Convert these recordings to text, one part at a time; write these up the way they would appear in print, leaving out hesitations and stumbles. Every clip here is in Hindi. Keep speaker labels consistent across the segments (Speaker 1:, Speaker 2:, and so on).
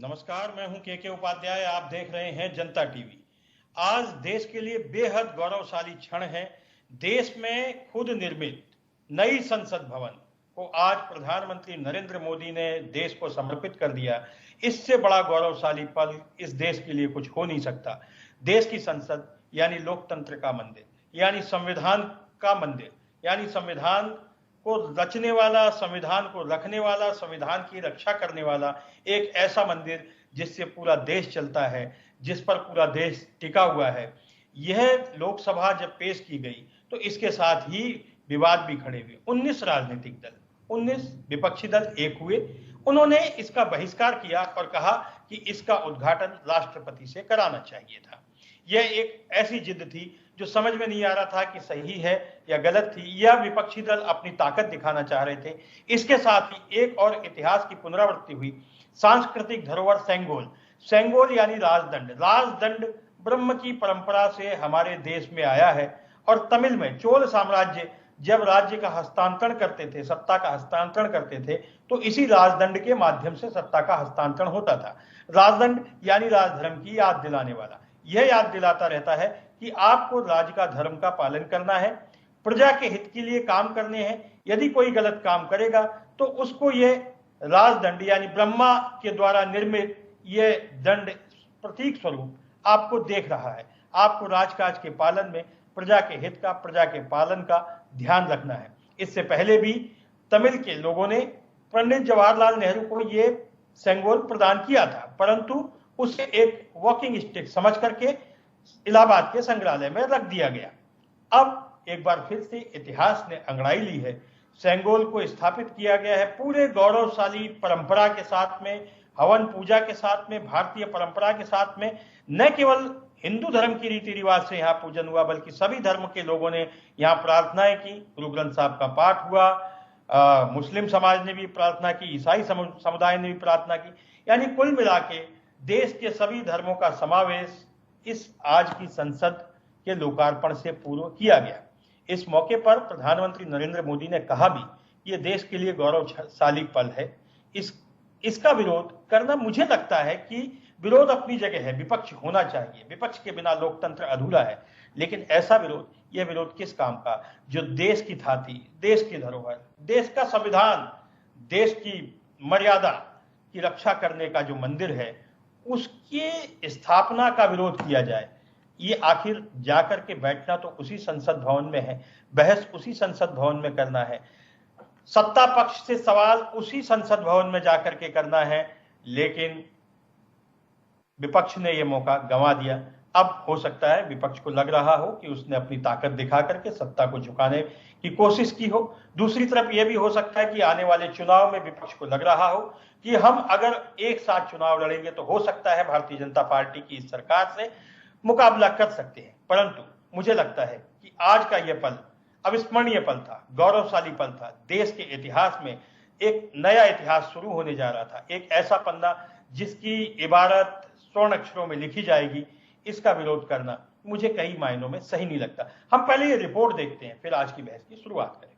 Speaker 1: नमस्कार, मैं हूं के उपाध्याय। आप देख रहे हैं जनता टीवी। आज देश के लिए बेहद गौरवशाली क्षण है। देश में खुद निर्मित नई संसद भवन को आज प्रधानमंत्री नरेंद्र मोदी ने देश को समर्पित कर दिया। इससे बड़ा गौरवशाली पल इस देश के लिए कुछ हो नहीं सकता। देश की संसद यानी लोकतंत्र का मंदिर, यानी संविधान का मंदिर, यानी संविधान को रचने वाला, संविधान को रखने वाला, संविधान की रक्षा करने वाला एक ऐसा मंदिर जिससे पूरा देश चलता है, जिस पर पूरा देश टिका हुआ है। यह लोकसभा जब पेश की गई तो इसके साथ ही विवाद भी खड़े हुए। 19 राजनीतिक दल, 19 विपक्षी दल एक हुए। उन्होंने इसका बहिष्कार किया और कहा कि इसका उद्घाटन राष्ट्रपति से कराना चाहिए था। यह एक ऐसी जिद थी जो समझ में नहीं आ रहा था कि सही है या गलत थी। यह विपक्षी दल अपनी ताकत दिखाना चाह रहे थे। इसके साथ ही एक और इतिहास की पुनरावृत्ति हुई। सांस्कृतिक धरोहर सेंगोल, सेंगोल यानी राजदंड। राजदंड ब्रह्म की परंपरा से हमारे देश में आया है और तमिल में चोल साम्राज्य जब राज्य का हस्तांतरण करते थे, सत्ता का हस्तांतरण करते थे, तो इसी राजदंड के माध्यम से सत्ता का हस्तांतरण होता था। राजदंड यानी राजधर्म की याद दिलाने वाला। यह याद दिलाता रहता है कि आपको राज का धर्म का पालन करना है, प्रजा के हित के लिए काम करने हैं। यदि कोई गलत काम करेगा तो उसको ये राजदंड यानी ब्रह्मा के द्वारा निर्मित ये दंड प्रतीक स्वरूप आपको देख रहा है। आपको राजकाज के पालन में प्रजा के हित का, प्रजा के पालन का ध्यान रखना है। इससे पहले भी तमिल के लोगों ने पंडित जवाहरलाल नेहरू को ये सेंगोल प्रदान किया था, परंतु उसे एक वॉकिंग स्टिक समझ करके इलाहाबाद के संग्रहालय में रख दिया गया। अब एक बार फिर से इतिहास ने अंगड़ाई ली है। सेंगोल को स्थापित किया गया है पूरे गौरवशाली परंपरा के साथ में, हवन पूजा के साथ में, भारतीय परंपरा के साथ में। न केवल हिंदू धर्म की रीति रिवाज से यहाँ पूजन हुआ, बल्कि सभी धर्म के लोगों ने यहाँ प्रार्थनाएं की। गुरु ग्रंथ साहब का पाठ हुआ, मुस्लिम समाज ने भी प्रार्थना की, ईसाई समुदाय ने भी प्रार्थना की। यानी कुल मिला के देश के सभी धर्मों का समावेश इस आज की संसद के लोकार्पण से पूर्व किया गया। इस मौके पर प्रधानमंत्री नरेंद्र मोदी ने कहा भी कि यह देश के लिए गौरवशाली पल है। इसका विरोध करना, मुझे लगता है कि विरोध अपनी जगह है, विपक्ष होना चाहिए। विपक्ष के बिना लोकतंत्र अधूरा है। लेकिन ऐसा विरोध, यह विरोध किस काम का, जो देश की थाती, देश की धरोहर, देश का संविधान, देश की मर्यादा की रक्षा करने का जो मंदिर है, उसकी स्थापना का विरोध किया जाए। ये आखिर जाकर के बैठना तो उसी संसद भवन में है, बहस उसी संसद भवन में करना है, सत्ता पक्ष से सवाल उसी संसद भवन में जाकर के करना है। लेकिन विपक्ष ने यह मौका गंवा दिया। अब हो सकता है विपक्ष को लग रहा हो कि उसने अपनी ताकत दिखा करके सत्ता को झुकाने की कोशिश की हो। दूसरी तरफ यह भी हो सकता है कि आने वाले चुनाव में विपक्ष को लग रहा हो कि हम अगर एक साथ चुनाव लड़ेंगे तो हो सकता है भारतीय जनता पार्टी की इस सरकार से मुकाबला कर सकते हैं। परंतु मुझे लगता है कि आज का यह पल अविस्मरणीय पल था, गौरवशाली पल था। देश के इतिहास में एक नया इतिहास शुरू होने जा रहा था, एक ऐसा पन्ना जिसकी इबारत स्वर्ण अक्षरों में लिखी जाएगी। इसका विरोध करना मुझे कई मायनों में सही नहीं लगता। हम पहले ये रिपोर्ट देखते हैं, फिर आज की बहस की शुरुआत करेंगे।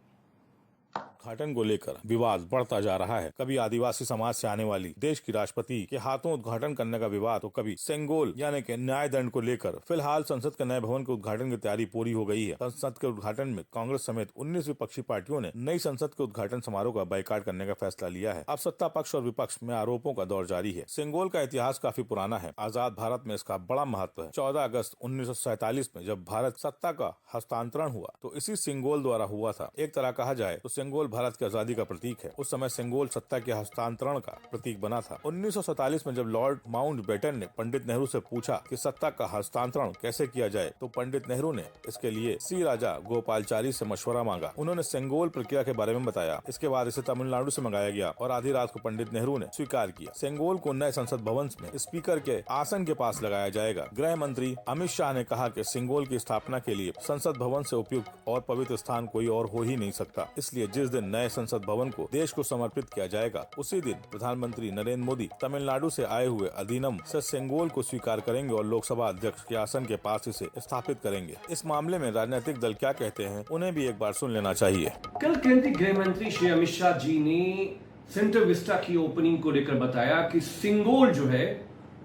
Speaker 2: उद्घाटन को लेकर विवाद बढ़ता जा रहा है। कभी आदिवासी समाज से आने वाली देश की राष्ट्रपति के हाथों उद्घाटन करने का विवाद, तो कभी सेंगोल यानी कि न्याय दंड को लेकर। फिलहाल संसद के नए भवन के उद्घाटन की तैयारी पूरी हो गई है। संसद के उद्घाटन में कांग्रेस समेत 19 विपक्षी पार्टियों ने नई संसद के उद्घाटन समारोह का बाइकाट करने का फैसला लिया है। अब सत्ता पक्ष और विपक्ष में आरोपों का दौर जारी है। सेंगोल का इतिहास काफी पुराना है। आजाद भारत में इसका बड़ा महत्व है। 14 अगस्त 1947 में जब भारत सत्ता का हस्तांतरण हुआ तो इसी सेंगोल द्वारा हुआ था। एक तरह कहा जाए तो सेंगोल भारत की आजादी का प्रतीक है। उस समय सेंगोल सत्ता के हस्तांतरण का प्रतीक बना था। 1947 में जब लॉर्ड माउंटबेटन ने पंडित नेहरू से पूछा कि सत्ता का हस्तांतरण कैसे किया जाए, तो पंडित नेहरू ने इसके लिए सी राजा गोपालचारी से मशवरा मांगा। उन्होंने सेंगोल प्रक्रिया के बारे में बताया। इसके बाद इसे तमिलनाडु से मंगाया गया और आधी रात को पंडित नेहरू ने स्वीकार किया। सेंगोल को नए संसद भवन में स्पीकर के आसन के पास लगाया जाएगा। गृह मंत्री अमित शाह ने कहा कि सेंगोल की स्थापना के लिए संसद भवन से उपयुक्त और पवित्र स्थान कोई और हो ही नहीं सकता। इसलिए जिस दिन नए संसद भवन को देश को समर्पित किया जाएगा, उसी दिन प्रधानमंत्री नरेंद्र मोदी तमिलनाडु से आए हुए अधिनम से सेंगोल को स्वीकार करेंगे और लोकसभा अध्यक्ष के आसन के पास इसे स्थापित करेंगे। इस मामले में राजनीतिक दल क्या कहते हैं, उन्हें भी एक बार सुन लेना चाहिए।
Speaker 3: कल केंद्रीय गृह मंत्री श्री अमित शाह जी ने सेंटर विस्टा की ओपनिंग को लेकर बताया कि सिंगोल जो है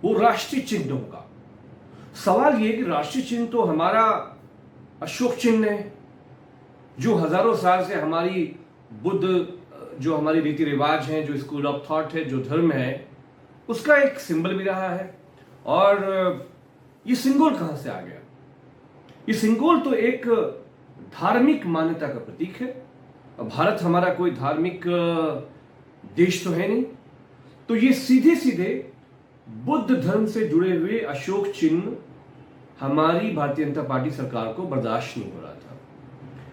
Speaker 3: वो राष्ट्रीय चिन्ह होगा। सवाल ये कि राष्ट्रीय चिन्ह तो हमारा अशोक चिन्ह है, जो हजारों साल से हमारी जो हमारी रीति रिवाज हैं, जो स्कूल ऑफ थॉट है, जो धर्म है, उसका एक सिंबल भी रहा है। और ये सिंगोल कहां से आ गया? ये सिंगोल तो एक धार्मिक मान्यता का प्रतीक है। भारत हमारा कोई धार्मिक देश तो है नहीं, तो ये सीधे सीधे बुद्ध धर्म से जुड़े हुए अशोक चिन्ह हमारी भारतीय जनता पार्टी सरकार को बर्दाश्त नहीं हो रहा था,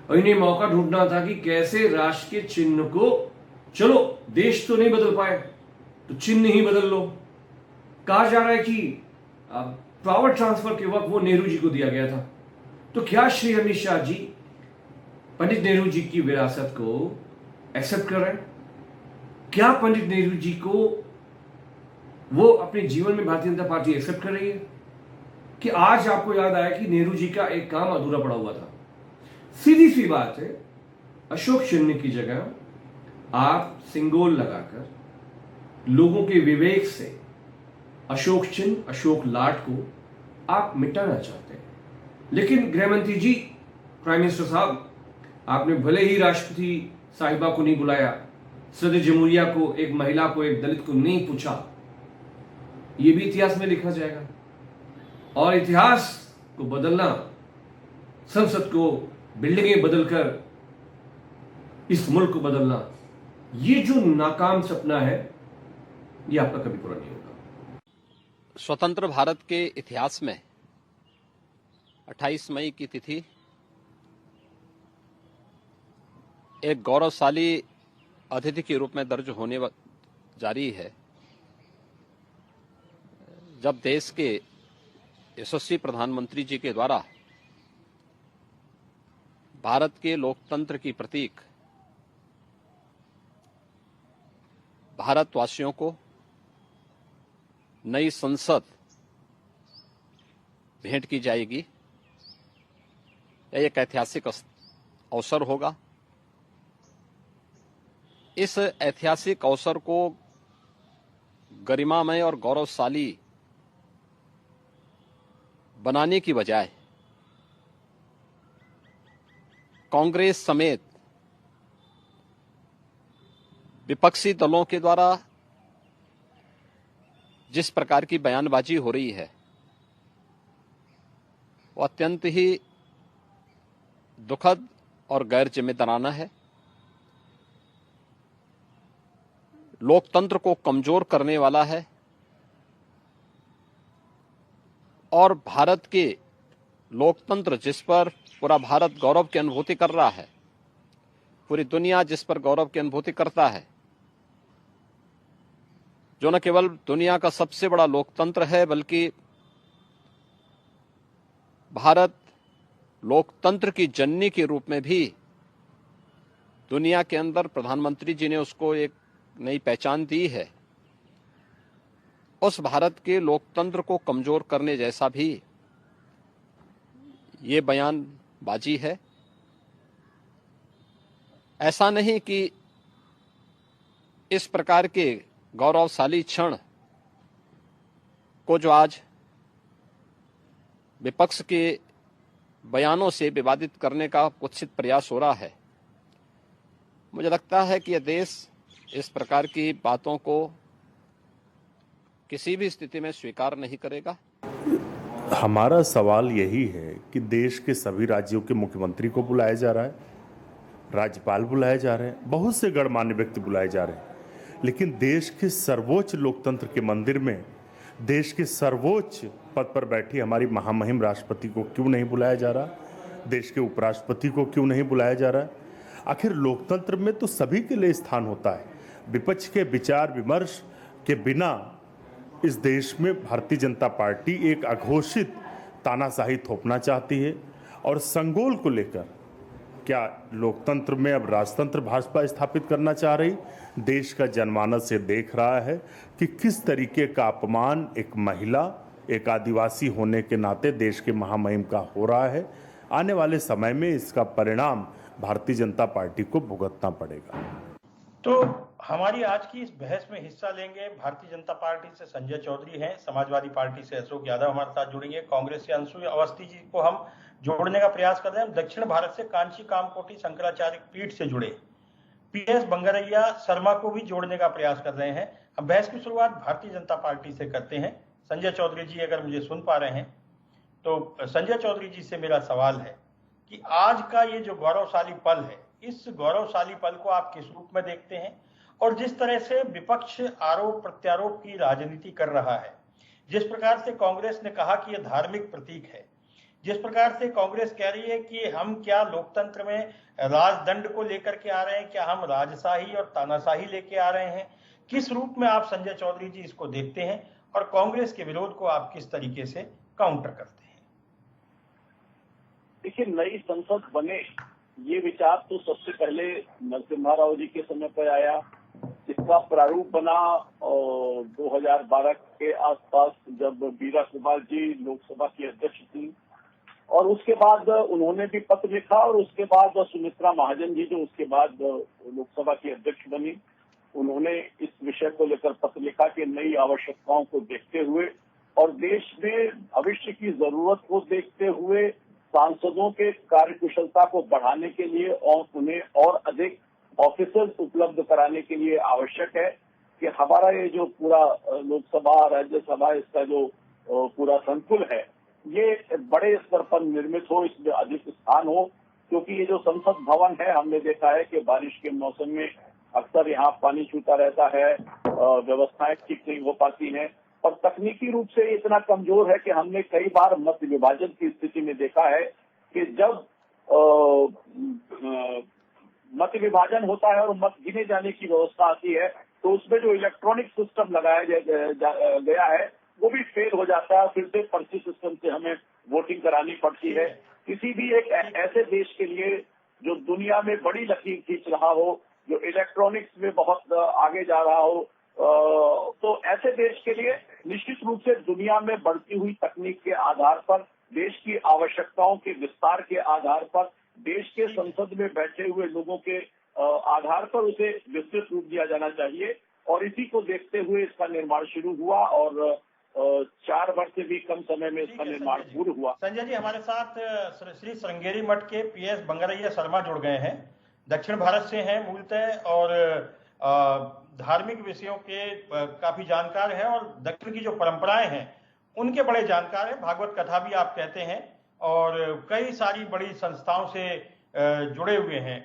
Speaker 3: और इन्हें मौका ढूंढना था कि कैसे राष्ट्र के चिन्ह को, चलो देश तो नहीं बदल पाए तो चिन्ह ही बदल लो। कहा जा रहा है कि पावर ट्रांसफर के वक्त वो नेहरू जी को दिया गया था, तो क्या श्री अमित शाह जी पंडित नेहरू जी की विरासत को एक्सेप्ट कर रहे हैं? क्या पंडित नेहरू जी को वो अपने जीवन में भारतीय जनता पार्टी एक्सेप्ट कर रही है कि आज आपको याद आया कि नेहरू जी का एक काम अधूरा पड़ा हुआ था? सीधी सी बात है, अशोक चिन्ह की जगह आप सिंगोल लगाकर लोगों के विवेक से अशोक चिन्ह, अशोक लाट को आप मिटाना चाहते हैं। लेकिन गृहमंत्री जी, प्राइम मिनिस्टर साहब, आपने भले ही राष्ट्रपति साहिबा को नहीं बुलाया, सदर जमहूरिया को, एक महिला को, एक दलित को नहीं पूछा, यह भी इतिहास में लिखा जाएगा। और इतिहास को बदलना, संसद को, बिल्डिंगें बदलकर इस मुल्क को बदलना, ये जो नाकाम सपना है, ये आपका कभी पूरा नहीं होगा।
Speaker 4: स्वतंत्र भारत के इतिहास में 28 मई की तिथि एक गौरवशाली अतिथि के रूप में दर्ज होने जा रही है, जब देश के यशस्वी प्रधानमंत्री जी के द्वारा भारत के लोकतंत्र की प्रतीक भारतवासियों को नई संसद भेंट की जाएगी। यह एक ऐतिहासिक अवसर होगा। इस ऐतिहासिक अवसर को गरिमामय और गौरवशाली बनाने की बजाय कांग्रेस समेत विपक्षी दलों के द्वारा जिस प्रकार की बयानबाजी हो रही है, वो अत्यंत ही दुखद और गैर जिम्मेदाराना है। लोकतंत्र को कमजोर करने वाला है और भारत के लोकतंत्र, जिस पर पूरा भारत गौरव की अनुभूति कर रहा है, पूरी दुनिया जिस पर गौरव की अनुभूति करता है, जो न केवल दुनिया का सबसे बड़ा लोकतंत्र है, बल्कि भारत लोकतंत्र की जननी के रूप में भी दुनिया के अंदर प्रधानमंत्री जी ने उसको एक नई पहचान दी है। उस भारत के लोकतंत्र को कमजोर करने जैसा भी ये बयानबाजी है। ऐसा नहीं कि इस प्रकार के गौरवशाली क्षण को जो आज विपक्ष के बयानों से विवादित करने का कुत्सित प्रयास हो रहा है, मुझे लगता है कि यह देश इस प्रकार की बातों को किसी भी स्थिति में स्वीकार नहीं करेगा।
Speaker 5: हमारा सवाल यही है कि देश के सभी राज्यों के मुख्यमंत्री को बुलाया जा रहा है, राज्यपाल बुलाए जा रहे हैं, बहुत से गणमान्य व्यक्ति बुलाए जा रहे हैं, लेकिन देश के सर्वोच्च लोकतंत्र के मंदिर में देश के सर्वोच्च पद पर बैठी हमारी महामहिम राष्ट्रपति को क्यों नहीं बुलाया जा रहा? देश के उपराष्ट्रपति को क्यों नहीं बुलाया जा रहा? आखिर लोकतंत्र में तो सभी के लिए स्थान होता है। विपक्ष के विचार विमर्श के बिना इस देश में भारतीय जनता पार्टी एक अघोषित तानाशाही थोपना चाहती है, और संगोल को लेकर क्या लोकतंत्र में अब राजतंत्र भाजपा स्थापित करना चाह रही? देश का जनमानस से देख रहा है कि किस तरीके का अपमान एक महिला, एक आदिवासी होने के नाते देश के महामहिम का हो रहा है। आने वाले समय में इसका परिणाम भारतीय जनता पार्टी को भुगतना पड़ेगा।
Speaker 1: तो हमारी आज की इस बहस में हिस्सा लेंगे भारतीय जनता पार्टी से संजय चौधरी हैं, समाजवादी पार्टी से अशोक यादव हमारे साथ जुड़ेंगे, कांग्रेस से अंशु अवस्थी जी को हम जोड़ने का प्रयास कर रहे हैं, दक्षिण भारत से कांची कामकोटी शंकराचार्य पीठ से जुड़े पीएस बंगरैया शर्मा को भी जोड़ने का प्रयास कर रहे हैं। हम बहस की शुरुआत भारतीय जनता पार्टी से करते हैं। संजय चौधरी जी अगर मुझे सुन पा रहे हैं तो संजय चौधरी जी से मेरा सवाल है कि आज का ये जो गौरवशाली पल है, इस गौरवशाली पल को आप किस रूप में देखते हैं? और जिस तरह से विपक्ष आरोप प्रत्यारोप की राजनीति कर रहा है, जिस प्रकार से कांग्रेस ने कहा कि यह धार्मिक प्रतीक है, जिस प्रकार से कांग्रेस कह रही है कि हम क्या लोकतंत्र में राजदंड को लेकर के आ रहे हैं, क्या हम राजशाही और तानाशाही लेके आ रहे हैं, किस रूप में आप संजय चौधरी जी इसको देखते हैं और कांग्रेस के विरोध को आप किस तरीके से काउंटर करते हैं?
Speaker 6: देखिए, नई संसद बने ये विचार तो सबसे पहले नरसिम्हा राव जी के समय पर आया। इसका प्रारूप बना 2012 के आसपास, जब बीरा कुमार जी लोकसभा की अध्यक्ष थी, और उसके बाद उन्होंने भी पत्र लिखा, और उसके बाद सुमित्रा महाजन जी जो उसके बाद लोकसभा की अध्यक्ष बनी, उन्होंने इस विषय को लेकर पत्र लिखा कि नई आवश्यकताओं को देखते हुए और देश में भविष्य की जरूरत को देखते हुए सांसदों के कार्यकुशलता को बढ़ाने के लिए और उन्हें और अधिक ऑफिसर्स उपलब्ध कराने के लिए आवश्यक है कि हमारा ये जो पूरा लोकसभा राज्यसभा इसका जो पूरा संकुल है ये बड़े स्तर पर निर्मित हो, इसमें अधिक स्थान हो, क्योंकि ये जो संसद भवन है हमने देखा है कि बारिश के मौसम में अक्सर यहाँ पानी छूता रहता है, व्यवस्थाएं ठीक नहीं हो पाती हैं, और तकनीकी रूप से इतना कमजोर है कि हमने कई बार मत विभाजन की स्थिति में देखा है कि जब मत विभाजन होता है और मत गिने जाने की व्यवस्था आती है तो उसमें जो इलेक्ट्रॉनिक सिस्टम लगाया गया है वो भी फेल हो जाता है, फिर से पर्ची सिस्टम से हमें वोटिंग करानी पड़ती है। किसी भी एक ऐसे देश के लिए जो दुनिया में बड़ी लकीर खींच रहा हो, जो इलेक्ट्रॉनिक्स में बहुत आगे जा रहा हो, तो ऐसे देश के लिए निश्चित रूप से दुनिया में बढ़ती हुई तकनीक के आधार पर, देश की आवश्यकताओं के विस्तार के आधार पर, देश के संसद में बैठे हुए लोगों के आधार पर उसे विस्तृत रूप दिया जाना चाहिए, और इसी को देखते हुए इसका निर्माण शुरू हुआ और 4 वर्ष से भी कम समय में इसका निर्माण पूर्ण हुआ।
Speaker 1: संजय जी, हमारे साथ श्री श्रृंगेरी मठ के पीएस बंगरैया शर्मा जुड़ गए हैं, दक्षिण भारत से हैं मूलतः और धार्मिक विषयों के काफी जानकार हैं और दक्षिण की जो परंपराएं हैं उनके बड़े जानकार हैं, भागवत कथा भी आप कहते हैं और कई सारी बड़ी संस्थाओं से जुड़े हुए हैं।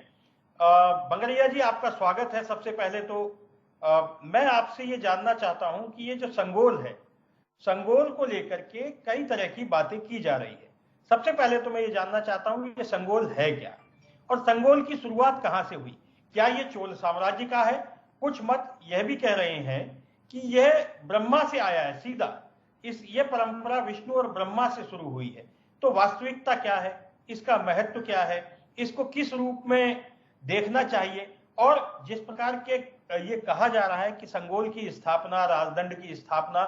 Speaker 1: बंगरैया जी, आपका स्वागत है। सबसे पहले तो मैं आपसे ये जानना चाहता हूं कि ये जो संगोल है, संगोल को लेकर के कई तरह की बातें की जा रही है। सबसे पहले तो मैं ये जानना चाहता हूं कि ये संगोल है क्या और संगोल की शुरुआत कहां से हुई? क्या ये चोल साम्राज्य का है? कुछ मत यह भी कह रहे हैं कि यह ब्रह्मा से आया है सीधा, ये परंपरा विष्णु और ब्रह्मा से शुरू हुई है। तो वास्तविकता क्या है, इसका महत्व क्या है, इसको किस रूप में देखना चाहिए? और जिस प्रकार के ये कहा जा रहा है कि संगोल की स्थापना, राजदंड की स्थापना,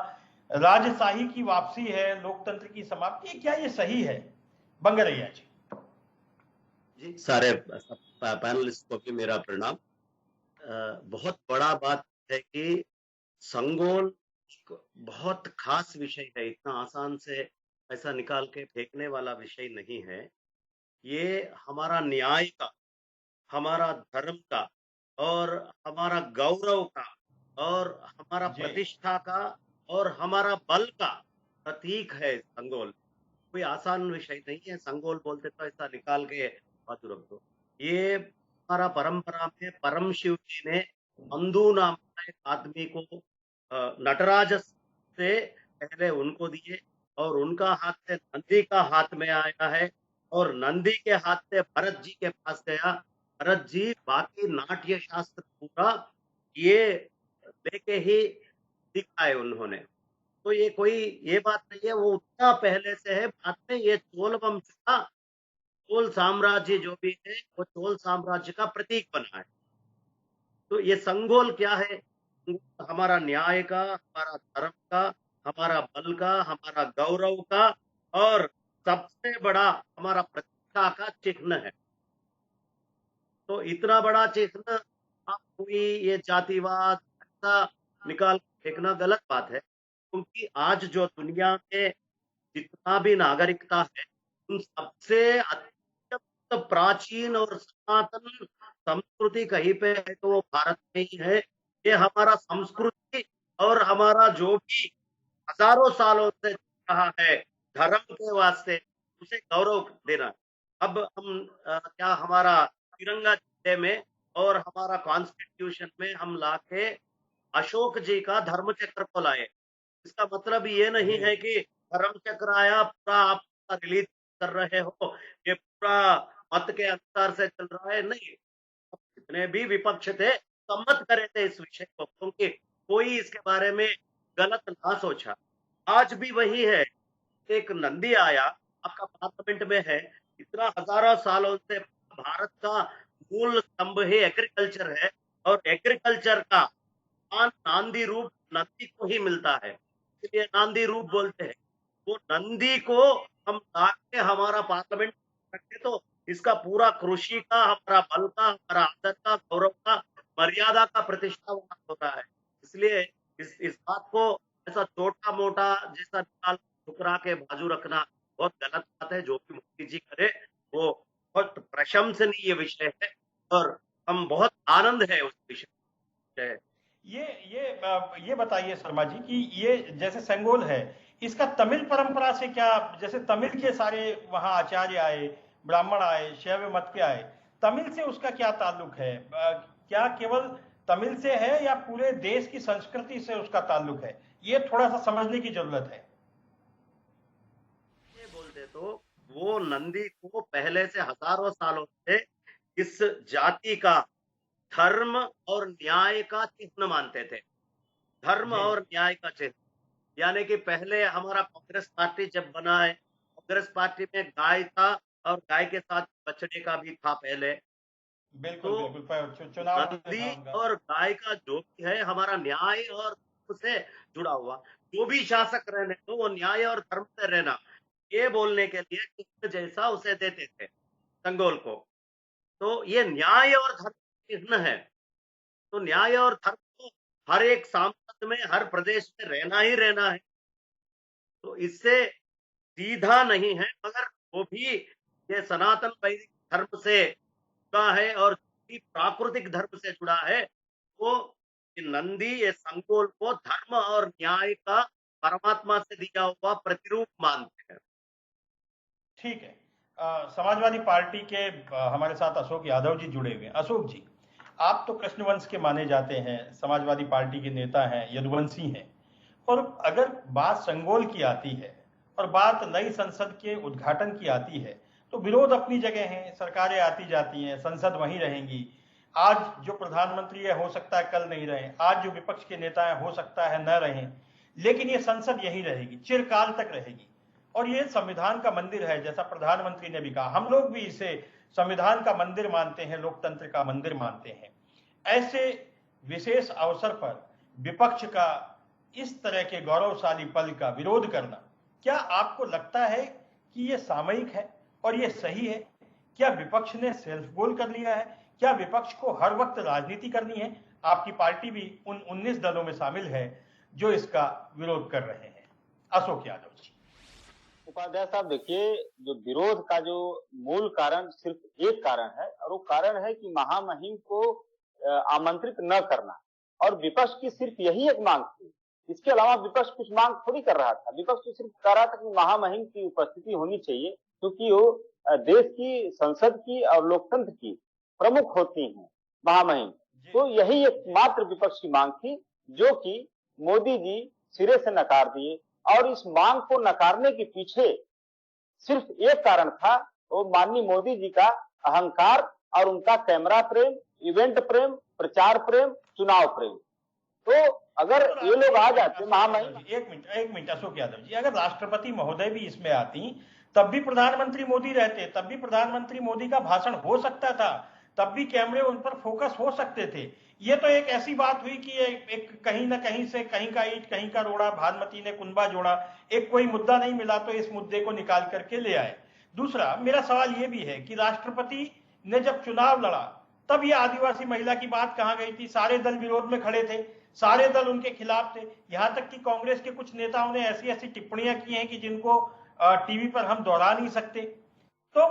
Speaker 1: राजशाही की वापसी है, लोकतंत्र की समाप्ति, क्या ये सही है? बंगरैया जी।
Speaker 7: सारे पैनलिस्ट को भी मेरा प्रणाम। बहुत बड़ा बात है कि संगोल बहुत खास विषय है, इतना आसान से ऐसा निकाल के फेंकने वाला विषय नहीं है। ये हमारा न्याय का, हमारा धर्म का और हमारा गौरव का और हमारा प्रतिष्ठा का और हमारा बल का प्रतीक है संगोल। कोई आसान विषय नहीं है। संगोल बोलते तो ऐसा निकाल के बात रख दो। ये हमारा परंपरा में परम शिव जी ने अंधु नाम का एक आदमी को नटराज से पहले उनको दिए और उनका हाथ से नंदी का हाथ में आया है और नंदी के हाथ से भरत जी के पास गया। भरत जी बाकी नाट्य शास्त्र पूरा ये लेके ही दिखाए उन्होंने। तो ये कोई ये बात नहीं है, वो उतना पहले से है। बाद में ये चोल वंश का, चोल साम्राज्य जो भी है वो चोल साम्राज्य का प्रतीक बना है। तो ये संगोल क्या है? हमारा न्याय का, हमारा धर्म का, हमारा बल का, हमारा गौरव का और सबसे बड़ा हमारा प्रतिष्ठा का चिन्ह है। तो इतना बड़ा चिन्ह आप कोई ये जातिवाद ऐसा निकाल फेंकना गलत बात है, क्योंकि आज जो दुनिया में जितना भी नागरिकता है, उन सबसे अत्यंत प्राचीन और सनातन संस्कृति कहीं पे है तो वो भारत में ही है। ये हमारा संस्कृति और हमारा जो भी हजारों सालों से चल रहा है धर्म के वास्ते, उसे गौरव देना। अब हम क्या हमारा तिरंगा झंडे में और हमारा कॉन्स्टिट्यूशन में हम लाके अशोक जी का धर्म चक्र को लाए। इसका मतलब ये नहीं है कि धर्म चक्र आया पूरा आप रिलीज कर रहे हो, ये पूरा मत के अनुसार से चल रहा है, नहीं। जितने भी विपक्ष थे सम्मत करे थे इस विषय को, क्योंकि कोई इसके बारे में गलत ना सोचा। आज भी वही है। एक नंदी आया आपका पार्लियामेंट में है, इतना हजारों सालों से भारत का मूल स्तंभ ही एग्रीकल्चर है, और एग्रीकल्चर का नांदी रूप नंदी को ही मिलता है, इसलिए नांदी रूप बोलते हैं। वो नंदी को हम लाके हमारा पार्लियामेंट रखे तो इसका पूरा कृषि का, हमारा बल का, हमारा आदर का, गौरव का, मर्यादा का प्रतिष्ठा होता है। इसलिए इस बात को ऐसा छोटा मोटा जैसा निकाल ठुकरा के बाजू रखना बहुत गलत बात है। जो भी मोदी जी करे वो बहुत प्रशंसनीय विषय है, और हम बहुत आनंद है उस विषय।
Speaker 1: ये बताइए शर्मा जी कि ये जैसे सेंगोल है, इसका तमिल परंपरा से क्या, जैसे तमिल के सारे वहां आचार्य आए, ब्राह्मण आए, शैव मत के आए, तमिल से उसका क्या ताल्लुक है? क्या केवल तमिल से है या पूरे देश की संस्कृति से उसका ताल्लुक है? ये थोड़ा सा समझने की जरूरत है।
Speaker 7: ये बोलते तो वो नंदी को पहले से हजारों सालों से इस जाति का धर्म और न्याय का चिन्ह मानते थे। धर्म और न्याय का चिन्ह, यानी कि पहले हमारा कांग्रेस पार्टी जब बना है, कांग्रेस पार्टी में गाय था और गाय के साथ बछड़े का भी था पहले।
Speaker 1: बिल्कुल बिल्कुल, चुनाव
Speaker 7: नंदी और गाय का जो भी है हमारा न्याय और धर्म से जुड़ा हुआ, जो भी शासक रहने तो वो न्याय और धर्म से रहना, ये बोलने के लिए चिन्ह जैसा उसे देते थे संगोल को। तो ये न्याय और धर्म चिन्ह है। तो न्याय और धर्म तो हर एक सांसद में, हर प्रदेश में रहना ही रहना है। तो इससे सीधा नहीं है, मगर वो भी ये सनातन वैदिक धर्म से जुड़ा है और प्राकृतिक धर्म से जुड़ा है। वो नंदी ये संगोल को धर्म और न्याय का परमात्मा से दिया हुआ प्रतिरूप मानते हैं।
Speaker 1: ठीक है। समाजवादी पार्टी के हमारे साथ अशोक यादव जी जुड़े हुए हैं। अशोक जी, आप तो कृष्ण वंश के माने जाते हैं, समाजवादी पार्टी के नेता हैं, यदुवंशी हैं, और अगर बात संगोल की आती है और बात नई संसद के उद्घाटन की आती है तो विरोध अपनी जगह है, सरकारें आती जाती हैं, संसद वहीं रहेंगी। आज जो प्रधानमंत्री है हो सकता है कल नहीं रहे, आज जो विपक्ष के नेता है हो सकता है न रहें, लेकिन ये संसद यहीं रहेगी, चिरकाल तक रहेगी। और ये संविधान का मंदिर है, जैसा प्रधानमंत्री ने भी कहा, हम लोग भी इसे संविधान का मंदिर मानते हैं, लोकतंत्र का मंदिर मानते हैं। ऐसे विशेष अवसर पर विपक्ष का इस तरह के गौरवशाली पल का विरोध करना, क्या आपको लगता है कि यह सामयिक है और यह सही है? क्या विपक्ष ने सेल्फ गोल कर लिया है? क्या विपक्ष को हर वक्त राजनीति करनी है? आपकी पार्टी भी उन 19 दलों में शामिल है जो इसका विरोध कर रहे हैं। अशोक यादव जी।
Speaker 8: उपाध्याय साहब, देखिए, जो विरोध का जो मूल कारण सिर्फ एक कारण है, और वो कारण है कि महामहिम को आमंत्रित न करना, और विपक्ष की सिर्फ यही एक मांग थी। इसके अलावा विपक्ष कुछ मांग थोड़ी कर रहा था। विपक्ष तो सिर्फ कह रहा था कि महामहिम की उपस्थिति होनी चाहिए, क्योंकि वो देश की, संसद की और लोकतंत्र की प्रमुख होती हैं महामहिम। तो यही एकमात्र विपक्ष की मांग थी, जो कि मोदी जी सिरे से नकार दिए। और इस मांग को नकारने के पीछे सिर्फ एक कारण था, वो माननीय मोदी जी का अहंकार और उनका कैमरा प्रेम, इवेंट प्रेम, प्रचार प्रेम, चुनाव प्रेम। तो अगर ये लोग आ जाते महामहिम।
Speaker 1: एक मिनट अशोक यादव जी, अगर राष्ट्रपति महोदय भी इसमें आती तब भी प्रधानमंत्री मोदी रहते, तब भी प्रधानमंत्री मोदी का भाषण हो सकता था, तब भी कैमरे उन पर फोकस हो सकते थे। ये तो एक ऐसी बात हुई कि एक कहीं ना कहीं से, कहीं का ईंट कहीं का रोड़ा, भानुमति ने कुंबा जोड़ा, एक कोई मुद्दा नहीं मिला तो इस मुद्दे को निकाल करके ले आए। दूसरा मेरा सवाल ये भी है कि राष्ट्रपति ने जब चुनाव लड़ा तब ये आदिवासी महिला की बात कहां गई थी? सारे दल विरोध में खड़े थे, सारे दल उनके खिलाफ थे। यहां तक कि कांग्रेस के कुछ नेताओं ने ऐसी ऐसी टिप्पणियां की हैं कि जिनको टीवी पर हम दोहरा नहीं सकते। तो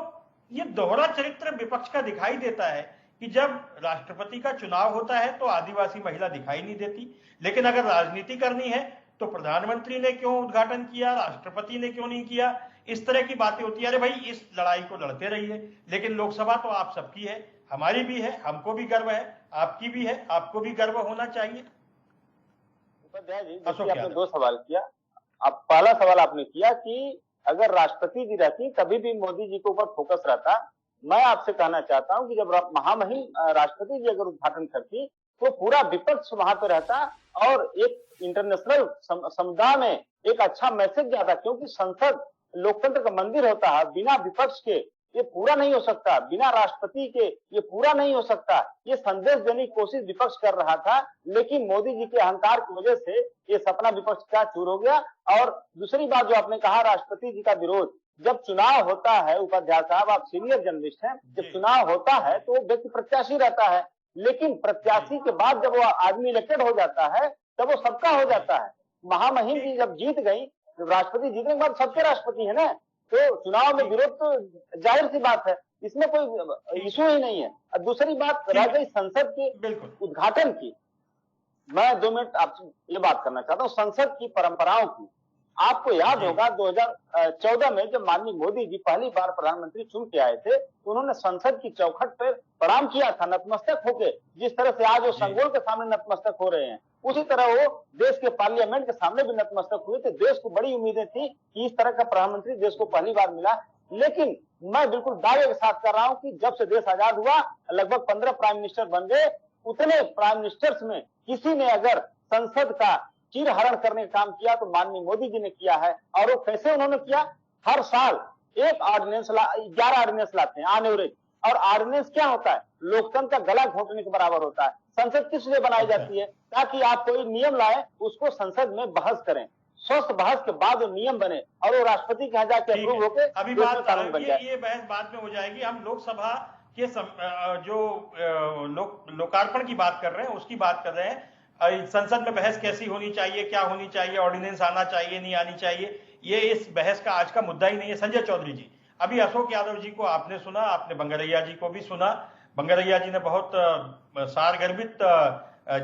Speaker 1: ये दोहरा चरित्र विपक्ष का दिखाई देता है कि जब राष्ट्रपति का चुनाव होता है तो आदिवासी महिला दिखाई नहीं देती, लेकिन अगर राजनीति करनी है तो प्रधानमंत्री ने क्यों उद्घाटन किया, राष्ट्रपति ने क्यों नहीं किया, इस तरह की बातें होती है। अरे भाई, इस लड़ाई को लड़ते रहिए, लेकिन लोकसभा तो आप सबकी है, हमारी भी है, हमको भी गर्व है, आपकी भी है, आपको भी गर्व होना चाहिए।
Speaker 8: उपाध्याय जी, आपने दो सवाल किया। अब पहला सवाल आपने किया कि अगर राष्ट्रपति जी रहती तभी भी मोदी जी के ऊपर फोकस रहता। मैं आपसे कहना चाहता हूं कि जब महामहिम राष्ट्रपति जी अगर उद्घाटन करती तो पूरा विपक्ष वहां पर रहता और एक इंटरनेशनल समुदाय में एक अच्छा मैसेज जाता, क्योंकि संसद लोकतंत्र का मंदिर होता है। बिना विपक्ष के ये पूरा नहीं हो सकता, बिना राष्ट्रपति के ये पूरा नहीं हो सकता। ये संदेश देने की कोशिश विपक्ष कर रहा था, लेकिन मोदी जी के अहंकार की वजह से ये सपना विपक्ष का चूर हो गया। और दूसरी बात जो आपने कहा, राष्ट्रपति जी का विरोध, जब चुनाव होता है, उपाध्याय साहब आप सीनियर जर्नलिस्ट हैं, जब चुनाव होता है तो व्यक्ति प्रत्याशी रहता है, लेकिन प्रत्याशी के बाद जब वो आदमी इलेक्टेड हो जाता है तब वो सबका हो जाता है। महामहिम जी जब जीत गई, जब राष्ट्रपति जीतने के बाद सबके राष्ट्रपति है ना, तो चुनाव में विरोध तो जाहिर सी बात है, इसमें कोई इशू ही नहीं है। और दूसरी बात रह गई संसद के उद्घाटन की, मैं 2 मिनट आपसे ये बात करना चाहता हूँ संसद की परंपराओं की। आपको याद होगा 2014 में जब माननीय मोदी जी पहली बार प्रधानमंत्री चुन के आए थे तो उन्होंने संसद की चौखट पर प्रणाम किया था नतमस्तक होके। जिस तरह से आज वो संगोल के सामने नतमस्तक हो रहे हैं, उसी तरह वो देश के पार्लियामेंट के सामने भी नतमस्तक हुए थे। देश को बड़ी उम्मीदें थी कि इस तरह का प्रधानमंत्री देश को पहली बार मिला। लेकिन मैं बिल्कुल दावे के साथ कर रहा हूं कि जब से देश आजाद हुआ लगभग 15 प्राइम मिनिस्टर बन गए, उतने प्राइम मिनिस्टर्स में किसी ने अगर संसद का चीरहरण करने का काम किया तो माननीय मोदी जी ने किया है। और वो कैसे उन्होंने किया, हर साल एक ऑर्डिनेंस 11 ऑर्डिनेंस लाते हैं ऑन एवरेज। और ऑर्डिनेंस क्या होता है, लोकतंत्र का गला घोटने के बराबर होता है। संसद किस लिए बनाई जाती है, ताकि आप कोई नियम लाए उसको संसद में बहस करें, स्वस्थ बहस के बाद वो नियम बने और वो राष्ट्रपति के यहाँ जाके अप्रूव होकर
Speaker 1: अभी बात कानून बन जाए। ये बहस बाद में हो जाएगी। हम लोकसभा के जो लोकार्पण की बात कर रहे हैं उसकी बात कर रहे हैं। संसद में बहस कैसी होनी चाहिए, क्या होनी चाहिए, ऑर्डिनेंस आना चाहिए नहीं आनी चाहिए, ये इस बहस का आज का मुद्दा ही नहीं है। संजय चौधरी जी, अभी अशोक यादव जी को आपने सुना, आपने बंगरैया जी को भी सुना। बंगरैया जी ने बहुत सारगर्भित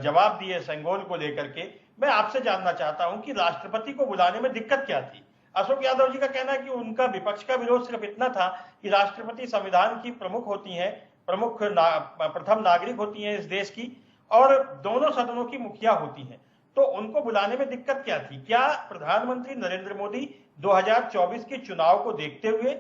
Speaker 1: जवाब दिए सेंगोल को लेकर के। मैं आपसे जानना चाहता हूं कि राष्ट्रपति को बुलाने में दिक्कत क्या थी। अशोक यादव जी का कहना है कि उनका विपक्ष का विरोध सिर्फ इतना था कि राष्ट्रपति संविधान की प्रमुख होती हैं, प्रथम नागरिक होती हैं इस देश की, और दोनों सदनों की मुखिया होती हैं, तो उनको बुलाने में दिक्कत क्या थी? क्या प्रधानमंत्री नरेंद्र मोदी 2024 के चुनाव को देखते हुए,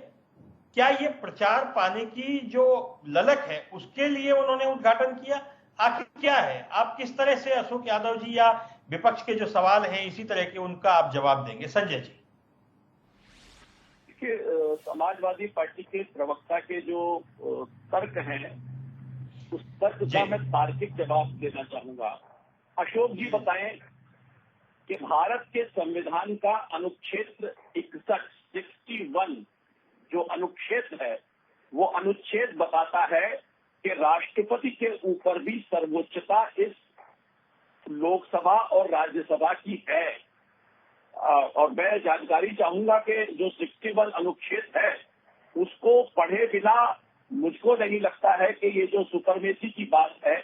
Speaker 1: क्या ये प्रचार पाने की जो ललक है उसके लिए उन्होंने उद्घाटन किया? आखिर क्या है? आप किस तरह से अशोक यादव जी या विपक्ष के जो सवाल हैं इसी तरह के, उनका आप जवाब देंगे? संजय जी,
Speaker 6: समाजवादी पार्टी के प्रवक्ता के जो तर्क हैं उस तर्क का मैं तार्किक जवाब देना चाहूंगा। अशोक जी बताएं कि भारत के संविधान का अनुच्छेद 61 जो अनुच्छेद है, वो अनुच्छेद बताता है कि राष्ट्रपति के ऊपर भी सर्वोच्चता इस लोकसभा और राज्यसभा की है। और मैं जानकारी चाहूंगा कि जो 61 अनुच्छेद है उसको पढ़े बिना मुझको नहीं लगता है कि ये जो सुपरमेसी की बात है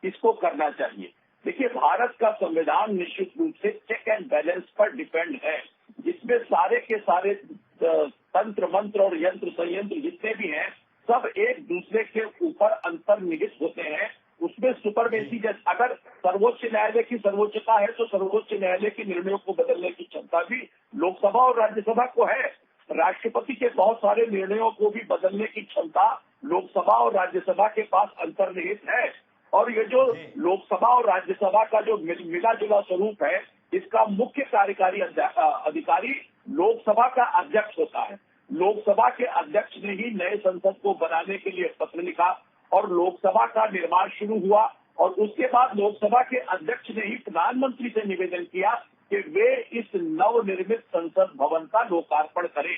Speaker 6: इसको करना चाहिए। देखिए, भारत का संविधान निश्चित रूप से चेक एंड बैलेंस पर डिपेंड है, जिसमें सारे के सारे तंत्र मंत्र और यंत्र संयंत्र जितने भी हैं सब एक दूसरे के ऊपर अंतर्निहित होते हैं। उसमें सुपरमेसी, जैसे अगर सर्वोच्च न्यायालय की सर्वोच्चता है तो सर्वोच्च न्यायालय के निर्णयों को बदलने की क्षमता भी लोकसभा और राज्यसभा को है। राष्ट्रपति के बहुत सारे निर्णयों को भी बदलने की क्षमता लोकसभा और राज्यसभा के पास अंतर्निहित है। और ये जो लोकसभा और राज्यसभा का जो मिला जुला स्वरूप है, इसका मुख्य कार्यकारी अधिकारी लोकसभा का अध्यक्ष होता है। लोकसभा के अध्यक्ष ने ही नए संसद को बनाने के लिए पत्र लिखा और लोकसभा का निर्माण शुरू हुआ। और उसके बाद लोकसभा के अध्यक्ष ने ही प्रधानमंत्री से निवेदन किया कि वे इस नवनिर्मित संसद भवन का लोकार्पण करें।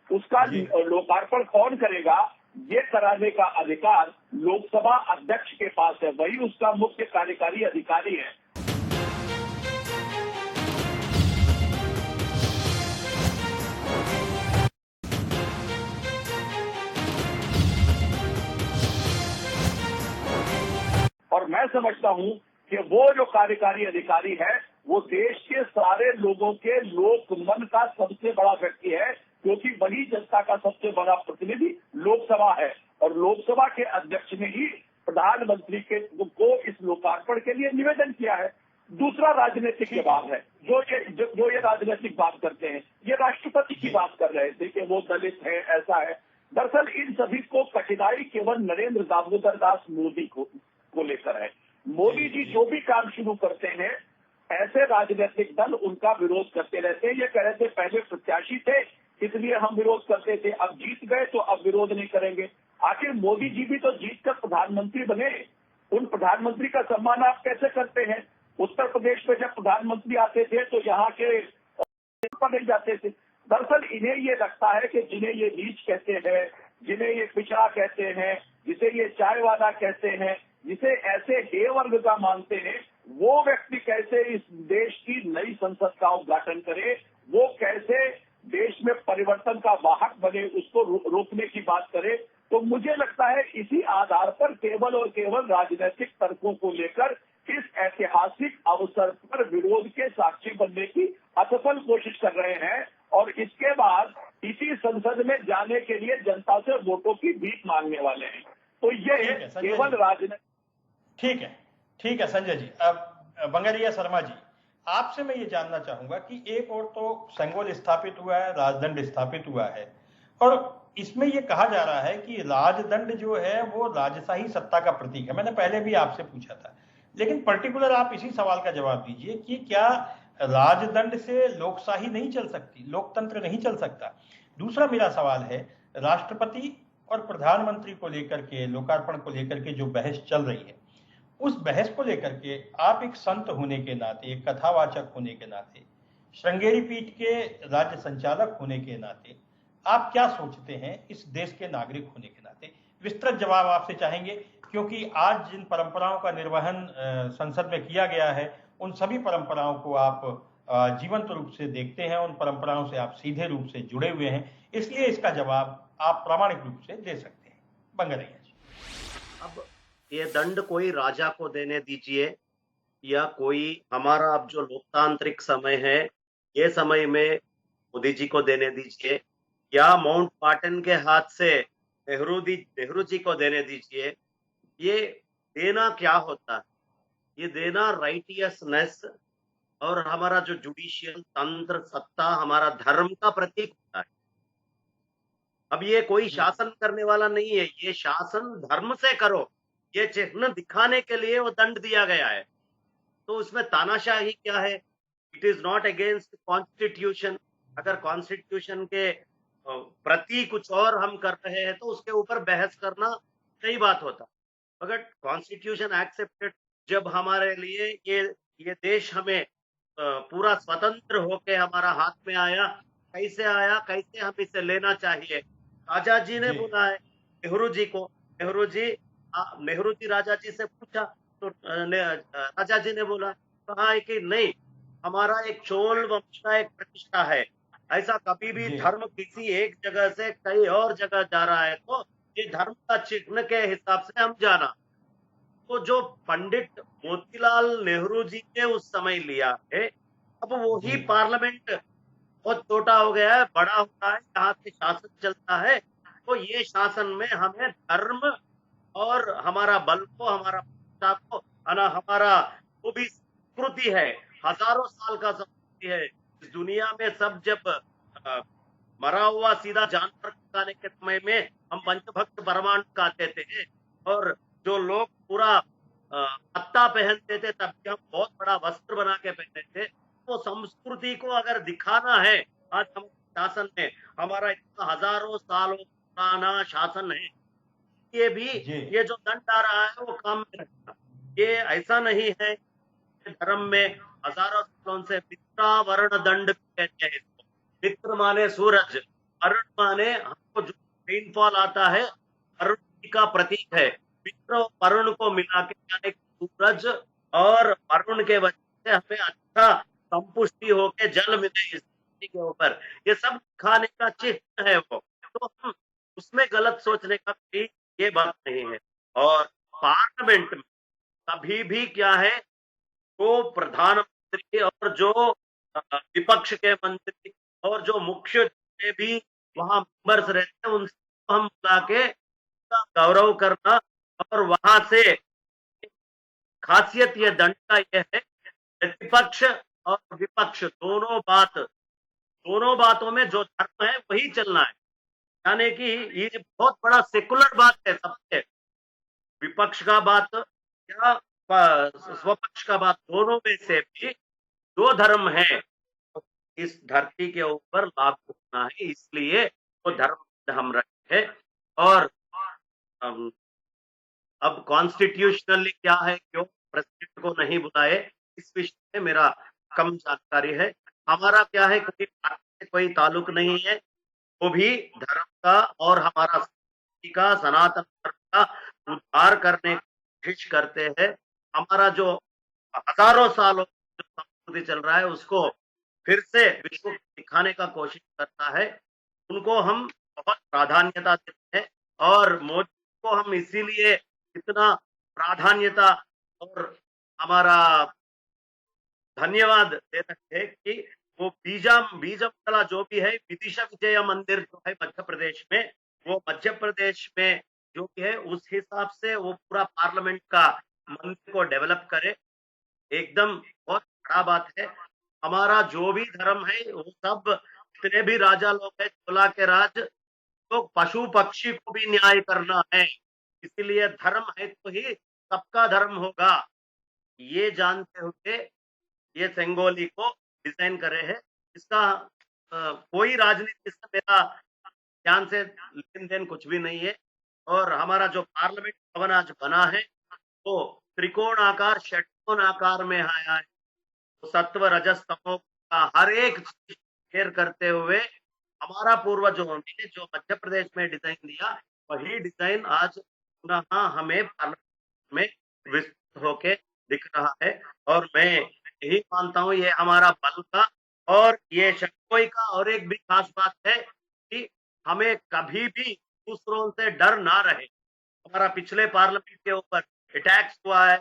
Speaker 6: उसका लोकार्पण कौन करेगा? ये कराने का अधिकार लोकसभा अध्यक्ष के पास है, वही उसका मुख्य कार्यकारी अधिकारी है। और मैं समझता हूं कि वो जो कार्यकारी अधिकारी है वो देश के सारे लोगों के लोक मन का सबसे बड़ा व्यक्ति है, क्योंकि वही जनता का सबसे बड़ा प्रतिनिधि लोकसभा है। और लोकसभा के अध्यक्ष ने ही प्रधानमंत्री को इस लोकार्पण के लिए निवेदन किया है। दूसरा राजनीतिक विवाद है, जो ये राजनीतिक बात करते हैं, ये राष्ट्रपति की बात कर रहे थे कि वो दलित है, ऐसा है। दरअसल इन सभी को कठिनाई केवल नरेंद्र दामोदर दास मोदी को लेकर है। मोदी जी जो भी काम शुरू करते हैं, ऐसे राजनीतिक दल उनका विरोध करते रहते हैं। ये कह रहे थे पहले प्रत्याशी थे इसलिए हम विरोध करते थे, अब जीत गए तो अब विरोध नहीं करेंगे। आखिर मोदी जी भी तो जीतकर प्रधानमंत्री बने, उन प्रधानमंत्री का सम्मान आप कैसे करते हैं? उत्तर प्रदेश में जब प्रधानमंत्री आते थे तो यहाँ के पर नहीं जाते थे। दरअसल इन्हें ये लगता है कि जिन्हें ये नीच कहते हैं, जिन्हें ये पिछड़ा कहते हैं, जिसे ये चाय वाला कहते हैं, जिसे ऐसे हे वर्ग का मानते हैं, वो व्यक्ति कैसे इस देश की नई संसद का उद्घाटन करे, वो कैसे देश में परिवर्तन का वाहक बने, उसको रोकने की बात करे। तो मुझे लगता है इसी आधार पर केवल और केवल राजनीतिक तर्कों को लेकर इस ऐतिहासिक अवसर पर विरोध के साक्षी बनने की असफल कोशिश कर रहे हैं और इसके बाद इसी संसद में जाने के लिए जनता से वोटों की भीख मांगने वाले हैं। तो ये केवल राजनीतिक।
Speaker 1: ठीक है संजय जी। अब बंगरिया शर्मा जी, आपसे मैं ये जानना चाहूंगा कि एक और तो सेंगोल स्थापित हुआ है, राजदंड स्थापित हुआ है, और इसमें ये कहा जा रहा है कि राजदंड जो है वो राजशाही सत्ता का प्रतीक है। मैंने पहले भी आपसे पूछा था, लेकिन पर्टिकुलर आप इसी सवाल का जवाब दीजिए कि क्या राजदंड से लोकशाही नहीं चल सकती, लोकतंत्र नहीं चल सकता? दूसरा मेरा सवाल है, राष्ट्रपति और प्रधानमंत्री को लेकर के, लोकार्पण को लेकर के जो बहस चल रही है, उस बहस को लेकर के आप एक संत होने के नाते, एक कथावाचक होने के नाते, श्रृंगेरी पीठ के राज्य संचालक होने के नाते आप क्या सोचते हैं इस देश के नागरिक होने के नाते? विस्तृत जवाब आपसे चाहेंगे, क्योंकि आज जिन परंपराओं का निर्वहन संसद में किया गया है, उन सभी परंपराओं को आप जीवंत रूप से देखते हैं, उन परंपराओं से आप सीधे रूप से जुड़े हुए हैं, इसलिए इसका जवाब आप प्रामाणिक रूप से दे सकते हैं। बंगरैया जी।
Speaker 7: अब ये दंड कोई राजा को देने दीजिए या कोई हमारा अब जो लोकतांत्रिक समय है ये समय में मोदी जी को देने दीजिए या माउंट पाटन के हाथ से नेहरू जी को देने दीजिए, ये देना क्या होता है? ये देना राइटियसनेस और हमारा जो जुडिशियल तंत्र, सत्ता, हमारा धर्म का प्रतीक होता है। अब ये कोई शासन करने वाला नहीं है, ये शासन धर्म से करो, ये चिन्ह दिखाने के लिए वो दंड दिया गया है। तो उसमें तानाशाही क्या है? It is not against constitution. अगर कॉन्स्टिट्यूशन के प्रति कुछ और हम कर रहे हैं तो उसके ऊपर बहस करना सही बात होता। अगर कॉन्स्टिट्यूशन एक्सेप्टेड, जब हमारे लिए ये देश हमें पूरा स्वतंत्र होके हमारा हाथ में आया, कैसे आया, कैसे हम इसे लेना चाहिए? आजाद जी ने बोला है नेहरू जी को, नेहरू जी राजा जी से पूछा तो राजा जी ने बोला, कहा है कि नहीं, हमारा एक चोल वंश का एक प्रतिष्ठा है, ऐसा कभी भी धर्म किसी एक जगह से कई और जगह जा रहा है तो ये धर्म का चिन्ह के हिसाब से हम जाना। तो जो पंडित मोतीलाल नेहरू जी ने उस समय लिया है, अब वो ही पार्लियामेंट बहुत छोटा हो गया है, बड़ा हो रहा है, यहाँ से शासन चलता है, तो ये शासन में हमें धर्म और हमारा बल को, हमारा प्रतिष्ठा को, हमारा वो भी संस्कृति है, हजारों साल का संस्कृति है। इस दुनिया में सब जब मरा हुआ सीधा जानवर खाने के समय में हम पंचभक्त परमाणु खाते थे और जो लोग पूरा पत्ता पहनते थे तब भी हम बहुत बड़ा वस्त्र बना के पहनते थे। तो संस्कृति को अगर दिखाना है, आज हम शासन में हमारा इतना हजारों सालों पुराना शासन है, ये भी ये जो दंड आ रहा है वो काम में रखना। ये ऐसा नहीं है, धर्म में हजारों सालों से मित्रा वर्ण दंड कहते हैं इसको। मित्र माने सूरज, वर्ण माने हमको जो रेनफॉल आता है, का प्रतीक है। मित्र और वरुण को मिला के, यानी सूरज और वरुण के वजह से हमें अच्छा संपुष्टि होके जल मिले इस धरती के ऊपर, ये सब खाने का चिन्ह है वो। तो हम उसमें गलत सोचने का भी ये बात नहीं है। और पार्लियामेंट में कभी भी क्या है, तो प्रधानमंत्री और जो विपक्ष के मंत्री और जो मुख्य भी वहां मेंबर्स रहते हैं, उनको हम बुला के गौरव करना। और वहां से खासियत ये दंड का ये है, प्रतिपक्ष और विपक्ष दोनों बातों में जो धर्म है वही चलना है। यानी कि ये बहुत बड़ा सेकुलर बात है, सबसे विपक्ष का बात या स्वपक्ष का बात, दोनों में से भी जो धर्म है इस धरती के ऊपर लागू होना है, इसलिए वो धर्म हम रखे हैं। और अब कॉन्स्टिट्यूशनली क्या है, क्यों प्रेसिडेंट को नहीं बुलाए, इस विषय में मेरा कम जानकारी है। हमारा क्या है, कोई ताल्लुक नहीं है, वो भी धर्म का और हमारा का सनातन धर्म का उद्धार करने की कोशिश करते हैं। हमारा जो हजारों सालों जो संस्कृति चल रहा है उसको फिर से विश्व को दिखाने का कोशिश करता है। उनको हम बहुत प्राधान्यता देते हैं और मोदी को हम इसीलिए इतना प्राधान्यता और हमारा धन्यवाद दे रहे हैं कि वो बीजमतला जो भी है, विदिशा विजय मंदिर जो है मध्य प्रदेश में, वो मध्य प्रदेश में जो भी है उस हिसाब से वो पूरा पार्लियामेंट का मंदिर को डेवलप करे, एकदम बहुत बड़ा बात है। हमारा जो भी धर्म है वो सब, जितने भी राजा लोग हैं, चोला के राज, तो पशु पक्षी को भी न्याय करना है, इसीलिए धर्म है तो ही सबका धर्म होगा। ये जानते हुए ये सेंगोली को डिजाइन करे है। इसका कोई राजनीति से मेरा ध्यान से लेन देन कुछ भी नहीं है। और हमारा जो पार्लियामेंट भवन आज बना है वो त्रिकोण आकार, षटकोण आकार में आया है। तो सत्व रजस तमो का हर एक चीज शेयर करते हुए हमारा पूर्वजों ने जो मध्य प्रदेश में डिजाइन दिया, वही डिजाइन आज पुनः हमें पार्लियामेंट में विस्तृत होके दिख रहा है। और मैं यही मानता हूँ ये हमारा बल का और ये शक्ति का और एक भी खास बात है कि हमें कभी भी दूसरों से डर ना रहे। हमारा पिछले पार्लियामेंट के ऊपर अटैक्स हुआ है,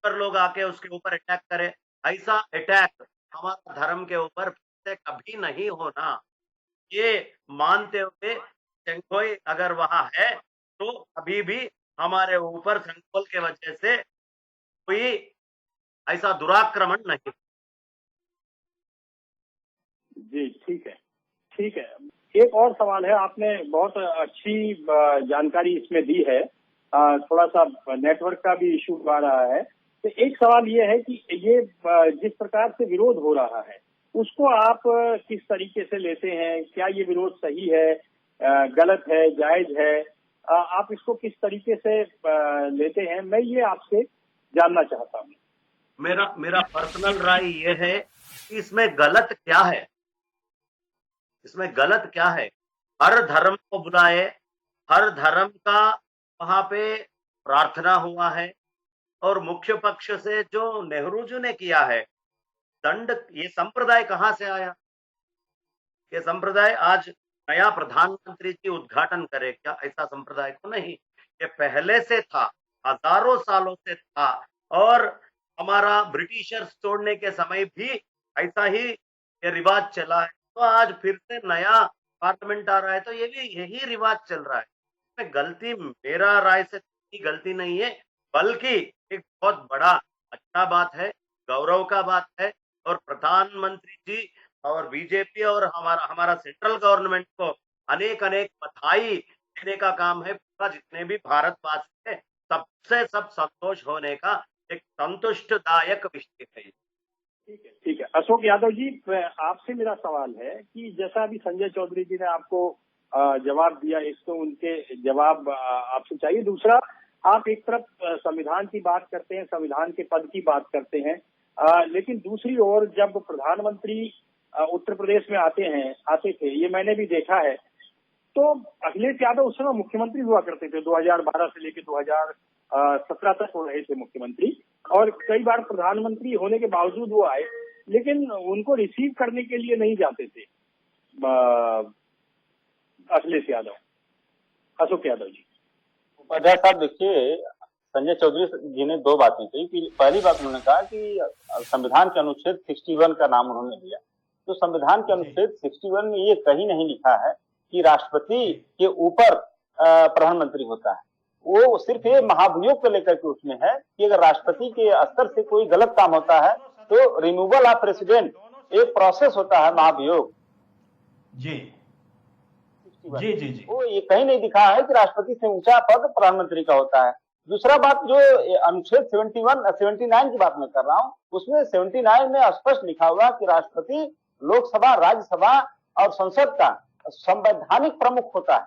Speaker 7: पर लोग आके उसके ऊपर अटैक करे, ऐसा अटैक हमारा धर्म के ऊपर से कभी नहीं होना, ये मानते हुए सेंगोई अगर वहां है तो अभी भी हमारे ऊपर संकोल के वजह से कोई ऐसा दुराक्रमण नहीं।
Speaker 9: जी ठीक है, ठीक है। एक और सवाल है, आपने बहुत अच्छी जानकारी इसमें दी है, थोड़ा सा नेटवर्क का भी इशू आ रहा है। तो एक सवाल ये है कि ये जिस प्रकार से विरोध हो रहा है उसको आप किस तरीके से लेते हैं? क्या ये विरोध सही है, गलत है, जायज है? आप इसको किस तरीके से लेते हैं, मैं ये आपसे जानना चाहता हूँ।
Speaker 7: मेरा पर्सनल राय ये है कि इसमें गलत क्या है, इसमें गलत क्या है? हर धर्म को बुलाए, हर धर्म का वहां पे प्रार्थना हुआ है और मुख्य पक्ष से जो नेहरू जी ने किया है दंड, ये संप्रदाय कहां से आया? ये संप्रदाय आज नया प्रधानमंत्री जी उद्घाटन करे क्या? ऐसा संप्रदाय तो नहीं, ये पहले से था, हजारों सालों से था। और हमारा ब्रिटिशर्स छोड़ने के समय भी ऐसा ही ये रिवाज चला है। तो आज फिर से नया पार्लियामेंट आ रहा है तो ये भी यही रिवाज चल रहा है। इसमें गलती मेरा राय से गलती नहीं है, बल्कि एक बहुत बड़ा अच्छा बात है, गौरव का बात है। और प्रधानमंत्री जी और बीजेपी और हमारा सेंट्रल गवर्नमेंट को अनेक बधाई देने का काम है। पूरा जितने भी भारतवासी है सबसे सब संतोष होने का एक संतुष्टदायक विषय है।
Speaker 9: ठीक है, ठीक है। अशोक यादव जी, आपसे मेरा सवाल है कि जैसा अभी संजय चौधरी जी ने आपको जवाब दिया, एक तो उनके जवाब आपसे चाहिए, दूसरा आप एक तरफ संविधान की बात करते हैं, संविधान के पद की बात करते हैं, लेकिन दूसरी ओर जब प्रधानमंत्री उत्तर प्रदेश में आते थे, ये मैंने भी देखा है, तो अखिलेश यादव उस समय मुख्यमंत्री हुआ करते थे, 2012 से लेकर 2017 तक हो रहे थे मुख्यमंत्री, और कई बार प्रधानमंत्री होने के बावजूद वो आए, लेकिन उनको रिसीव करने के लिए नहीं जाते थे अखिलेश यादव, अशोक यादव जी।
Speaker 8: उपाध्याय साहब देखिए, संजय चौधरी जी ने दो बातें कही कि पहली बात उन्होंने कहा कि संविधान के अनुच्छेद 61 का नाम उन्होंने लिया। तो संविधान के अनुच्छेद 61 में ये कहीं नहीं लिखा है कि राष्ट्रपति के ऊपर प्रधानमंत्री होता है। वो सिर्फ ये महाभियोग को लेकर के उसमें है कि अगर राष्ट्रपति के स्तर से कोई गलत काम होता है तो रिमूवल ऑफ प्रेसिडेंट एक प्रोसेस होता है महाभियोग।
Speaker 1: जी जी जी जी,
Speaker 8: वो ये कहीं नहीं दिखा है कि राष्ट्रपति से ऊंचा पद प्रधानमंत्री का होता है। दूसरा बात, जो अनुच्छेद 79 की बात मैं कर रहा हूँ, उसमें 79 में स्पष्ट लिखा हुआ कि राष्ट्रपति लोकसभा, राज्यसभा और संसद का संवैधानिक प्रमुख होता है।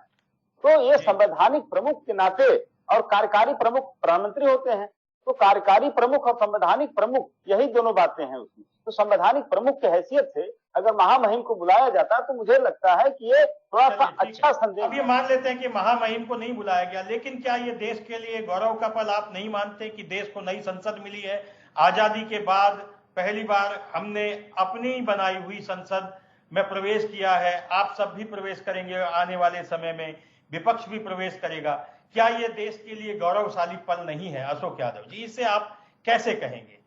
Speaker 8: तो ये संवैधानिक प्रमुख के नाते, और कार्यकारी प्रमुख प्रधानमंत्री होते हैं, तो कार्यकारी प्रमुख और संवैधानिक प्रमुख यही दोनों बातें हैं उसमें। तो संवैधानिक प्रमुख की हैसियत से अगर महामहिम को बुलाया जाता तो मुझे लगता है कि ये थोड़ा सा अच्छा संदेश।
Speaker 1: अब ये मान लेते हैं कि महामहिम को नहीं बुलाया गया, लेकिन क्या ये देश के लिए गौरव का पल आप नहीं मानते कि देश को नई संसद मिली है? आजादी के बाद पहली बार हमने अपनी बनाई हुई संसद में प्रवेश किया है, आप सब भी प्रवेश करेंगे आने वाले समय में, विपक्ष भी प्रवेश करेगा। क्या ये देश के लिए गौरवशाली पल नहीं है अशोक यादव जी? इसे आप कैसे कहेंगे?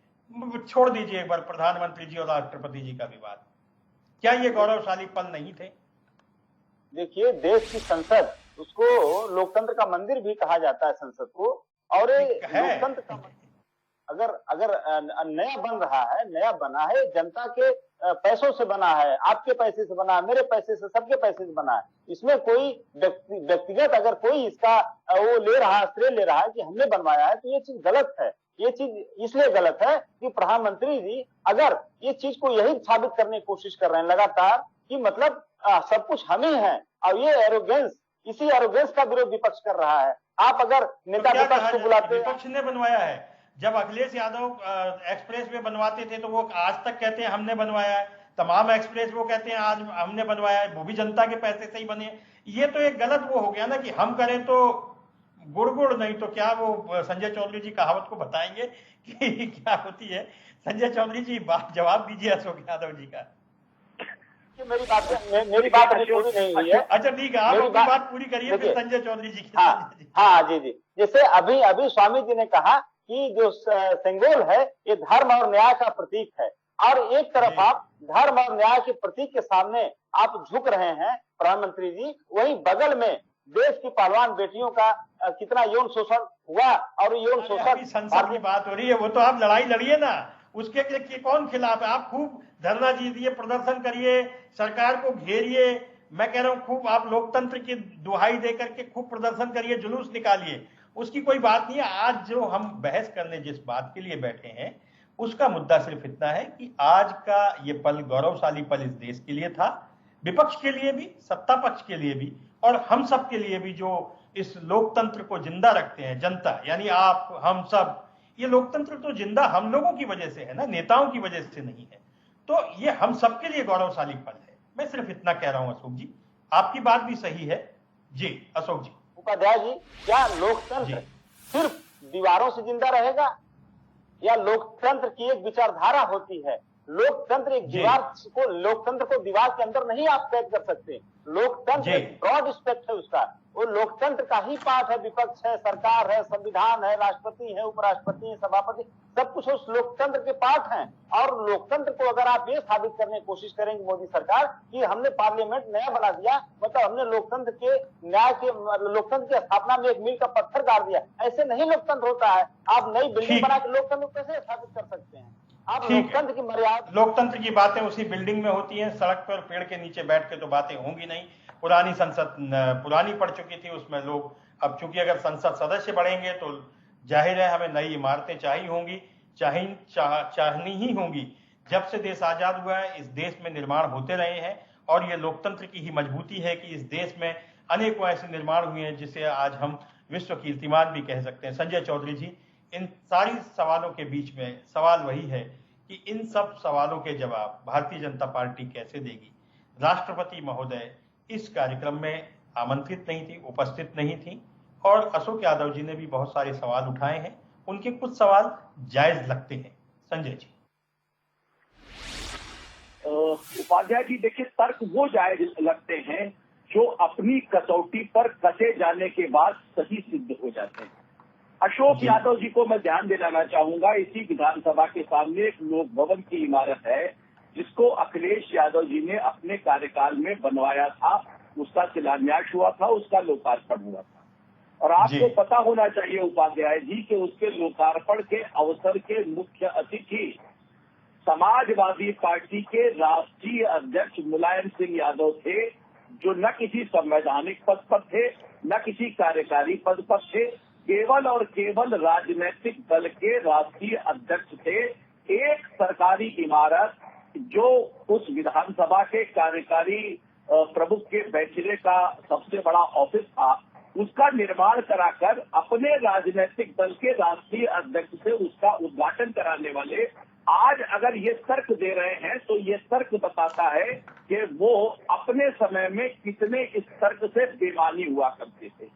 Speaker 1: छोड़ दीजिए एक बार प्रधानमंत्री जी और राष्ट्रपति जी का विवाद, क्या ये गौरवशाली पल नहीं थे?
Speaker 8: देखिए, देश की संसद, उसको लोकतंत्र का मंदिर भी कहा जाता है संसद को, और लोकतंत्र का अगर नया बन रहा है, नया बना है, जनता के पैसों से बना है, आपके पैसे से बना है, मेरे पैसे से, सबके पैसे से बना है, इसमें कोई व्यक्तिगत अगर कोई इसका वो ले रहा है, श्रेय ले रहा है कि हमने बनवाया है, तो ये चीज गलत है। ये चीज इसलिए गलत है कि प्रधानमंत्री जी अगर ये चीज को यही साबित करने की कोशिश कर रहे हैं लगातार कि मतलब सब कुछ हम ही है, और ये एरोगेंस, इसी एरोगेंस का विरोध विपक्ष कर रहा है। आप अगर नेता विपक्ष को बुलाते,
Speaker 1: विपक्ष ने बनवाया है। जब अखिलेश यादव एक्सप्रेस वे बनवाते थे तो वो आज तक कहते हैं हमने बनवाया है, तमाम एक्सप्रेस वो कहते हैं आज हमने बनवाया है, वो भी जनता के पैसे से ही बने। ये तो एक गलत वो हो गया ना कि हम करें तो गुड़ नहीं तो क्या, वो संजय चौधरी जी कहावत को बताएंगे कि क्या होती है? संजय चौधरी जी बात जवाब दीजिए अशोक यादव जी का।
Speaker 8: मेरी बात अभी पूरी नहीं हुई है।
Speaker 1: अच्छा ठीक है, आप अपनी बात पूरी करिए, फिर संजय चौधरी जी की।
Speaker 8: हाँ जी। जैसे अभी स्वामी जी ने कहा कि जो सेंगोल है ये धर्म और न्याय का प्रतीक है, और एक तरफ आप धर्म और न्याय के प्रतीक के सामने आप झुक रहे हैं प्रधानमंत्री जी, वहीं बगल में देश की पहलवान बेटियों का कितना यौन शोषण हुआ, और यौन शोषण
Speaker 1: संसद की बात हो रही है, वो तो आप लड़ाई लड़िए ना, उसके लिए कौन खिलाफ है? आप खूब धरना दीजिए, प्रदर्शन करिए, सरकार को घेरिए। मैं कह रहा हूँ खूब आप लोकतंत्र की दुहाई देकर के खूब प्रदर्शन करिए, जुलूस निकालिए, उसकी कोई बात नहीं है। आज जो हम बहस करने जिस बात के लिए बैठे हैं उसका मुद्दा सिर्फ इतना है कि आज का ये पल गौरवशाली पल इस देश के लिए था, विपक्ष के लिए भी, सत्ता पक्ष के लिए भी, और हम सब के लिए भी, जो इस लोकतंत्र को जिंदा रखते हैं, जनता यानी आप हम सब। ये लोकतंत्र तो जिंदा हम लोगों की वजह से है ना, नेताओं की वजह से नहीं है। तो ये हम सबके लिए गौरवशाली पल है। मैं सिर्फ इतना कह रहा हूं अशोक जी, आपकी बात भी सही है जी। अशोक जी,
Speaker 8: उपाध्याय जी, क्या लोकतंत्र सिर्फ दीवारों से जिंदा रहेगा, या लोकतंत्र की एक विचारधारा होती है? लोकतंत्र एक दीवार को, लोकतंत्र को दीवार के अंदर नहीं आप कैद कर सकते। लोकतंत्र ब्रॉड स्पेक्ट है उसका, वो लोकतंत्र का ही पार्ट है। विपक्ष है, सरकार है, संविधान है, राष्ट्रपति है, उपराष्ट्रपति है, सभापति, सब कुछ उस लोकतंत्र के पार्ट हैं। और लोकतंत्र को अगर आप ये साबित करने की कोशिश करेंगे मोदी सरकार कि हमने पार्लियामेंट नया बना दिया, मतलब हमने लोकतंत्र के न्याय के, लोकतंत्र की स्थापना में एक मील का पत्थर गाड़ दिया, ऐसे नहीं लोकतंत्र होता है। आप नई बिल्डिंग बना के लोकतंत्र कैसे स्थापित कर सकते हैं? आप लोकतंत्र की मर्यादा,
Speaker 1: लोकतंत्र की बातें उसी बिल्डिंग में होती हैं, सड़क पर पेड़ के नीचे बैठ के तो बातें होंगी नहीं। पुरानी संसद पुरानी पड़ चुकी थी, उसमें लोग, अब चूंकि अगर संसद सदस्य बढ़ेंगे तो जाहिर है हमें नई इमारतें चाहिए होंगी, चाहनी ही होंगी। जब से देश आजाद हुआ है इस देश में निर्माण होते रहे हैं, और ये लोकतंत्र की ही मजबूती है कि इस देश में अनेकों ऐसे निर्माण हुए हैं जिसे आज हम विश्व कीर्तिमान भी कह सकते हैं। संजय चौधरी जी, इन सारी सवालों के बीच में सवाल वही है कि इन सब सवालों के जवाब भारतीय जनता पार्टी कैसे देगी? राष्ट्रपति महोदय इस कार्यक्रम में आमंत्रित नहीं थी, उपस्थित नहीं थी, और अशोक यादव जी ने भी बहुत सारे सवाल उठाए हैं। उनके कुछ सवाल जायज लगते हैं। संजय जी।
Speaker 6: उपाध्याय जी, देखिए, तर्क वो जायज लगते हैं जो अपनी कसौटी पर कसे जाने के बाद सही सिद्ध हो जाते हैं। अशोक यादव जी को मैं ध्यान दिलाना चाहूंगा, इसी विधानसभा के सामने एक लोक भवन की इमारत है जिसको अखिलेश यादव जी ने अपने कार्यकाल में बनवाया था, उसका शिलान्यास हुआ था, उसका लोकार्पण हुआ था। और आपको पता होना चाहिए उपाध्याय जी कि उसके लोकार्पण के अवसर के मुख्य अतिथि समाजवादी पार्टी के राष्ट्रीय अध्यक्ष मुलायम सिंह यादव थे, जो न किसी संवैधानिक पद पर थे, न किसी कार्यकारी पद पर थे, केवल और केवल राजनीतिक दल के राष्ट्रीय अध्यक्ष थे। एक सरकारी इमारत जो उस विधानसभा के कार्यकारी प्रमुख के बैठने का सबसे बड़ा ऑफिस था, उसका निर्माण कराकर अपने राजनीतिक दल के राष्ट्रीय अध्यक्ष से उसका उद्घाटन कराने वाले आज अगर ये तर्क दे रहे हैं तो ये तर्क बताता है कि वो अपने समय में कितने इस तर्क से बेमानी हुआ करते थे।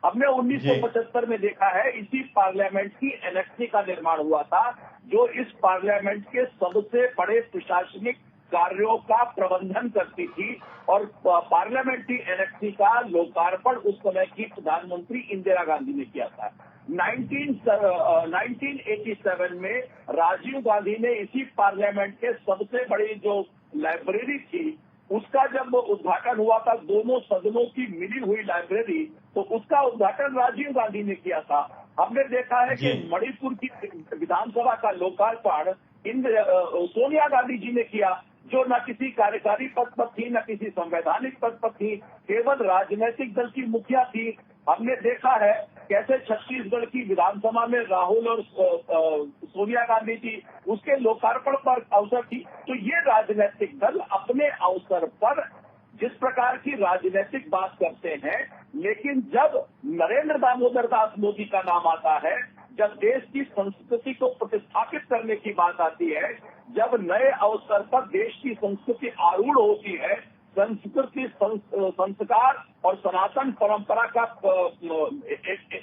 Speaker 6: हमने 1975 में देखा है, इसी पार्लियामेंट की एनेक्सी का निर्माण हुआ था, जो इस पार्लियामेंट के सबसे बड़े प्रशासनिक कार्यों का प्रबंधन करती थी, और पार्लियामेंट्री एनेक्सी का लोकार्पण उस समय की प्रधानमंत्री इंदिरा गांधी ने किया था। 1987 में राजीव गांधी ने इसी पार्लियामेंट के सबसे बड़ी जो लाइब्रेरी थी, उसका जब उद्घाटन हुआ था, दोनों सदनों की मिली हुई लाइब्रेरी, तो उसका उद्घाटन राजीव गांधी ने किया था। हमने देखा है कि मणिपुर की विधानसभा का लोकार्पण सोनिया गांधी जी ने किया, जो न किसी कार्यकारी पद पर थी, न किसी संवैधानिक पद पर थी, केवल राजनीतिक दल की मुखिया थी। हमने देखा है कैसे छत्तीसगढ़ की विधानसभा में राहुल और सोनिया गांधी जी, उसके लोकार्पण पर अवसर थी। तो ये राजनीतिक दल अपने अवसर पर जिस प्रकार की राजनीतिक बात करते हैं, लेकिन जब नरेंद्र दामोदर दास मोदी का नाम आता है, जब देश की संस्कृति को प्रतिस्थापित करने की बात आती है, जब नए अवसर पर देश की संस्कृति आरूढ़ होती है, संस्कृति, संस्कार और सनातन परंपरा का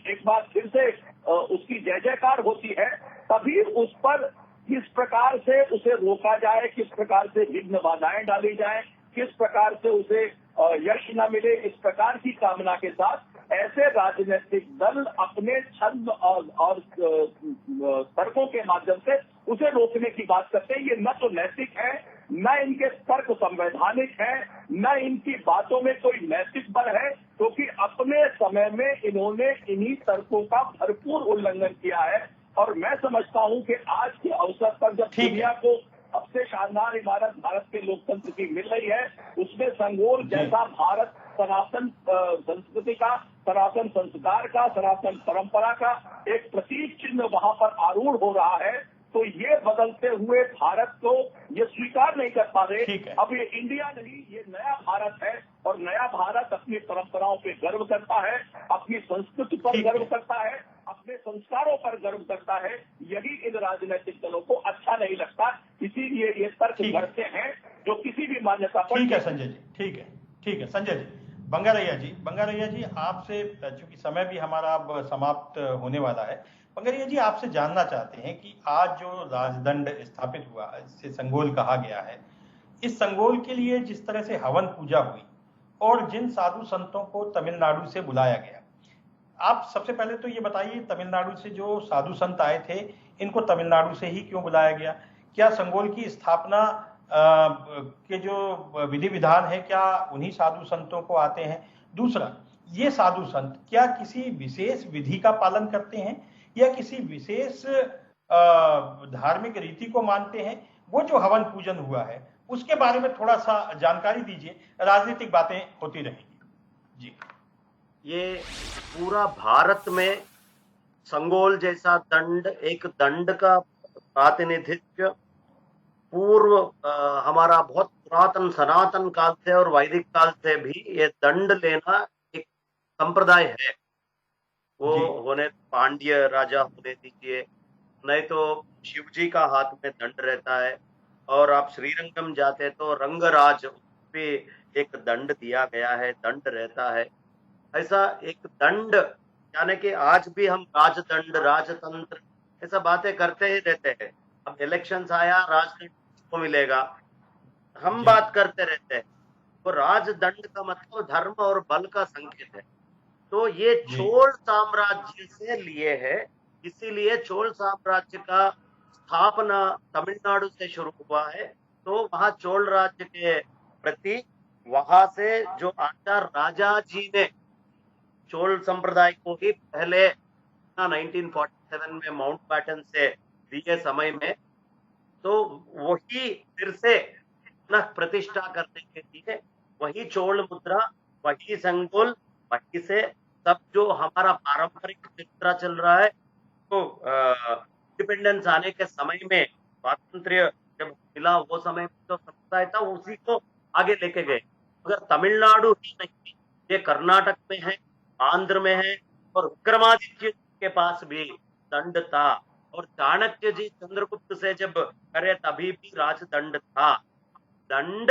Speaker 6: एक बार फिर से उसकी जय जयकार होती है, तभी उस पर किस प्रकार से उसे रोका जाए, किस प्रकार से विघ्न बाधाएं डाली जाए, किस प्रकार से उसे यश न मिले, इस प्रकार की कामना के साथ ऐसे राजनीतिक दल अपने छंद और तर्कों के माध्यम से उसे रोकने की बात करते हैं। ये न तो नैतिक है, न इनके तर्क संवैधानिक है, न इनकी बातों में कोई नैतिक बल है, क्योंकि अपने समय में इन्होंने इन्हीं तर्कों का भरपूर उल्लंघन किया है। और मैं समझता हूं कि आज के अवसर पर जब दुनिया को सबसे शानदार इमारत भारत के लोकतंत्र की मिल रही है, उसमें संगोल जैसा भारत सनातन संस्कृति का, सनातन संस्कार का, सनातन परंपरा का एक प्रतीक चिन्ह वहां पर आरूढ़ हो रहा है, तो ये बदलते हुए भारत को ये स्वीकार नहीं कर पा रहे। अब ये इंडिया नहीं, ये नया भारत है, और नया भारत अपनी परंपराओं पे गर्व करता है, अपनी संस्कृति पर गर्व करता है, अपने संस्कारों पर गर्व करता है। यही इन राजनीतिक दलों को अच्छा नहीं लगता, इसीलिए ये तर्क करते हैं जो किसी भी मान्यता पर।
Speaker 1: ठीक है संजय जी, ठीक है संजय जी। बंगारैया जी, आपसे चूंकि समय भी हमारा अब समाप्त होने वाला है, बंगारैया जी आपसे जानना चाहते हैं कि आज जो राजदंड स्थापित हुआ, इसे संगोल कहा गया है, इस संगोल के लिए जिस तरह से हवन पूजा हुई और जिन साधु संतों को तमिलनाडु से बुलाया गया, आप सबसे पहले तो ये बताइए, तमिलनाडु से जो साधु संत आए थे, इनको तमिलनाडु से ही क्यों बुलाया गया? क्या संगोल की स्थापना के जो विधि विधान है, क्या उन्हीं साधु संतों को आते हैं? दूसरा, ये साधु संत क्या किसी विशेष विधि का पालन करते हैं या किसी विशेष धार्मिक रीति को मानते हैं? वो जो हवन पूजन हुआ है उसके बारे में थोड़ा सा जानकारी दीजिए, राजनीतिक बातें होती रहेंगी जी।
Speaker 7: ये पूरा भारत में संगोल जैसा दंड, एक दंड का प्रातिनिधित्व पूर्व हमारा बहुत पुरातन सनातन काल से और वैदिक काल से भी ये दंड लेना एक संप्रदाय है। वो होने पांड्य राजा होने दीजिए, नहीं तो शिव जी का हाथ में दंड रहता है, और आप श्रीरंगम जाते तो रंगराज पे एक दंड दिया गया है, दंड रहता है। ऐसा एक दंड, यानी कि आज भी हम राजदंड, राजतंत्र ऐसा बातें करते ही रहते हैं। अब इलेक्शंस आया, राजदंड किसको मिलेगा, हम बात करते रहते हैं। तो राजदंड का मतलब धर्म और बल का संकेत है। तो ये चोल साम्राज्य से लिए है, इसीलिए चोल साम्राज्य का स्थापना तमिलनाडु से शुरू हुआ है। तो वहां चोल राज्य के प्रति वहां से जो आचार्य राजा जी ने चोल संप्रदाय को ही पहले 1947 में माउंटबैटन से दिए समय में, तो वही फिर से पुनः प्रतिष्ठा करने के लिए वही चोल मुद्रा, वही संगोल, वही से सब जो हमारा पारंपरिक मुद्रा चल रहा है। तो इंडिपेंडेंस आने के समय में, स्वातंत्र्य जब मिला वो समय में जो संप्रदाय था उसी को आगे लेके गए। अगर तमिलनाडु ही नहीं, ये कर्नाटक में है, आंध्र में है, और विक्रमादित्य के पास भी दंड था, और चाणक्य जी चंद्रगुप्त से जब करे तभी भी राजदंड था। दंड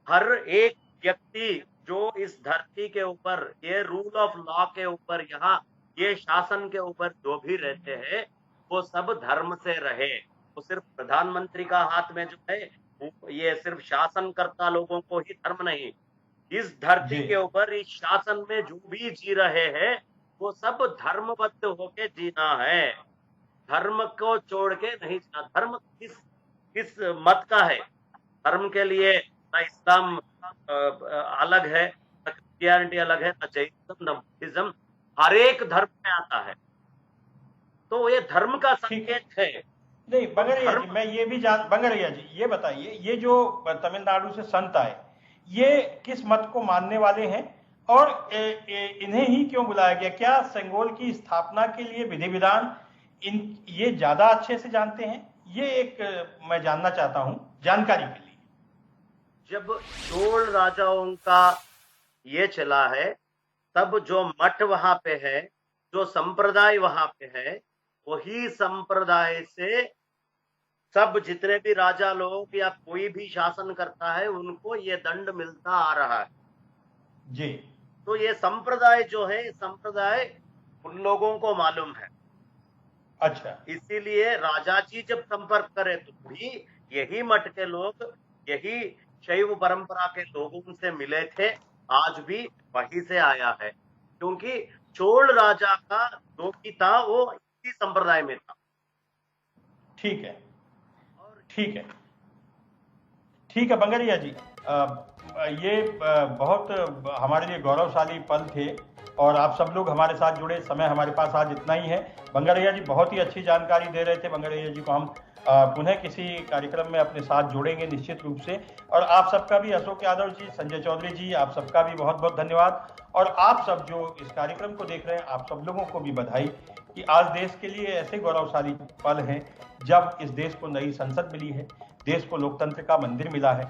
Speaker 7: हर एक व्यक्ति जो इस धरती के ऊपर, ये रूल ऑफ लॉ के ऊपर, यहाँ ये शासन के ऊपर जो भी रहते हैं वो सब धर्म से रहे। वो सिर्फ प्रधानमंत्री का हाथ में जो है, ये सिर्फ शासनकर्ता लोगों को ही धर्म नहीं, इस धरती के ऊपर इस शासन में जो भी जी रहे हैं वो सब धर्मबद्ध होके जीना है। धर्म को छोड़ के नहीं जीना। धर्म किस मत का है? धर्म के लिए ना इस्लाम अलग है, ना क्रिश्चियनिटी अलग है, ना जैनिज्म, ना बुद्धिज्म, हर एक धर्म में आता है। तो ये धर्म का संकेत है।
Speaker 1: नहीं बंगरैया जी, मैं ये भी बंगरैया जी ये बताइए, ये जो तमिलनाडु से संत आए ये किस मत को मानने वाले हैं और इन्हें ही क्यों बुलाया गया? क्या सेंगोल की स्थापना के लिए विधि विधान ये ज्यादा अच्छे से जानते हैं? ये एक मैं जानना चाहता हूं जानकारी के लिए।
Speaker 7: जब चोल राजाओं का ये चला है तब जो मठ वहां पे है, जो संप्रदाय वहां पे है, वही संप्रदाय से सब जितने भी राजा लोग या कोई भी शासन करता है उनको ये दंड मिलता आ रहा है
Speaker 1: जी।
Speaker 7: तो ये संप्रदाय जो है, संप्रदाय उन लोगों को मालूम है।
Speaker 1: अच्छा,
Speaker 7: इसीलिए राजा जी जब संपर्क करे तो भी यही मठ के लोग, यही शैव परंपरा के लोगों से मिले थे, आज भी वही से आया है। क्योंकि चोल राजा का जो भी था वो इसी संप्रदाय में था।
Speaker 1: ठीक है, ठीक है, ठीक है बंगरैया जी, ये बहुत हमारे लिए गौरवशाली पल थे और आप सब लोग हमारे साथ जुड़े। समय हमारे पास आज इतना ही है। बंगरैया जी बहुत ही अच्छी जानकारी दे रहे थे। बंगरैया जी को हम पुनः किसी कार्यक्रम में अपने साथ जोड़ेंगे निश्चित रूप से। और आप सबका भी, अशोक यादव जी, संजय चौधरी जी, आप सबका भी बहुत बहुत धन्यवाद। और आप सब जो इस कार्यक्रम को देख रहे हैं, आप सब लोगों को भी बधाई कि आज देश के लिए ऐसे गौरवशाली पल हैं जब इस देश को नई संसद मिली है, देश को लोकतंत्र का मंदिर मिला है।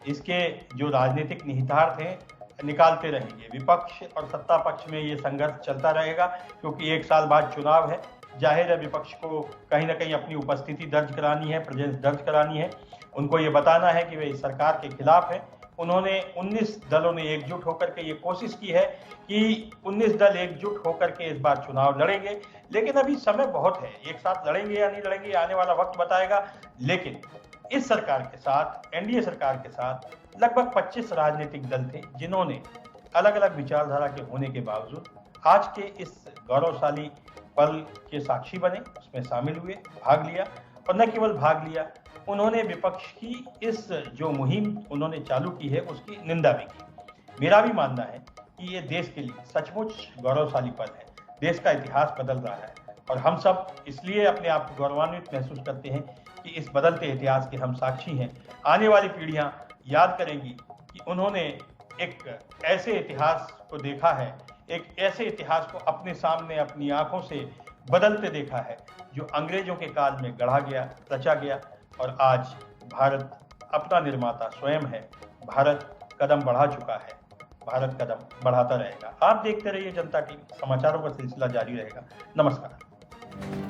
Speaker 1: इसके जो राजनीतिक निहितार्थ हैं निकालते रहेंगे। विपक्ष और सत्ता पक्ष में ये संघर्ष चलता रहेगा क्योंकि एक साल बाद चुनाव है। जाहिर है विपक्ष को कहीं ना कहीं अपनी उपस्थिति दर्ज करानी है, प्रेजेंस दर्ज करानी है। उनको ये बताना है कि वे इस सरकार के खिलाफ है। उन्होंने 19 दलों ने एकजुट होकर के ये कोशिश की है कि 19 दल एकजुट होकर के इस बार चुनाव लड़ेंगे, लेकिन अभी समय बहुत है। एक साथ लड़ेंगे या नहीं लड़ेंगे आने वाला वक्त बताएगा। लेकिन इस सरकार के साथ, एनडीए सरकार के साथ लगभग 25 राजनीतिक दल थे जिन्होंने अलग अलग विचारधारा के होने के बावजूद आज के इस गौरवशाली पल के साक्षी बने, उसमें शामिल हुए, भाग लिया। और न केवल भाग लिया, उन्होंने विपक्ष की इस जो मुहिम उन्होंने चालू की है उसकी निंदा भी की। मेरा भी मानना है कि ये देश के लिए सचमुच गौरवशाली पल है। देश का इतिहास बदल रहा है और हम सब इसलिए अपने आप को गौरवान्वित महसूस करते हैं कि इस बदलते इतिहास के हम साक्षी हैं। आने वाली पीढ़ियां याद करेंगी कि उन्होंने एक ऐसे इतिहास को देखा है, एक ऐसे इतिहास को अपने सामने अपनी आंखों से बदलते देखा है जो अंग्रेजों के काल में गढ़ा गया, रचा गया। और आज भारत अपना निर्माता स्वयं है। भारत कदम बढ़ा चुका है, भारत कदम बढ़ाता रहेगा। आप देखते रहिए जनता टीवी, समाचारों का सिलसिला जारी रहेगा। नमस्कार।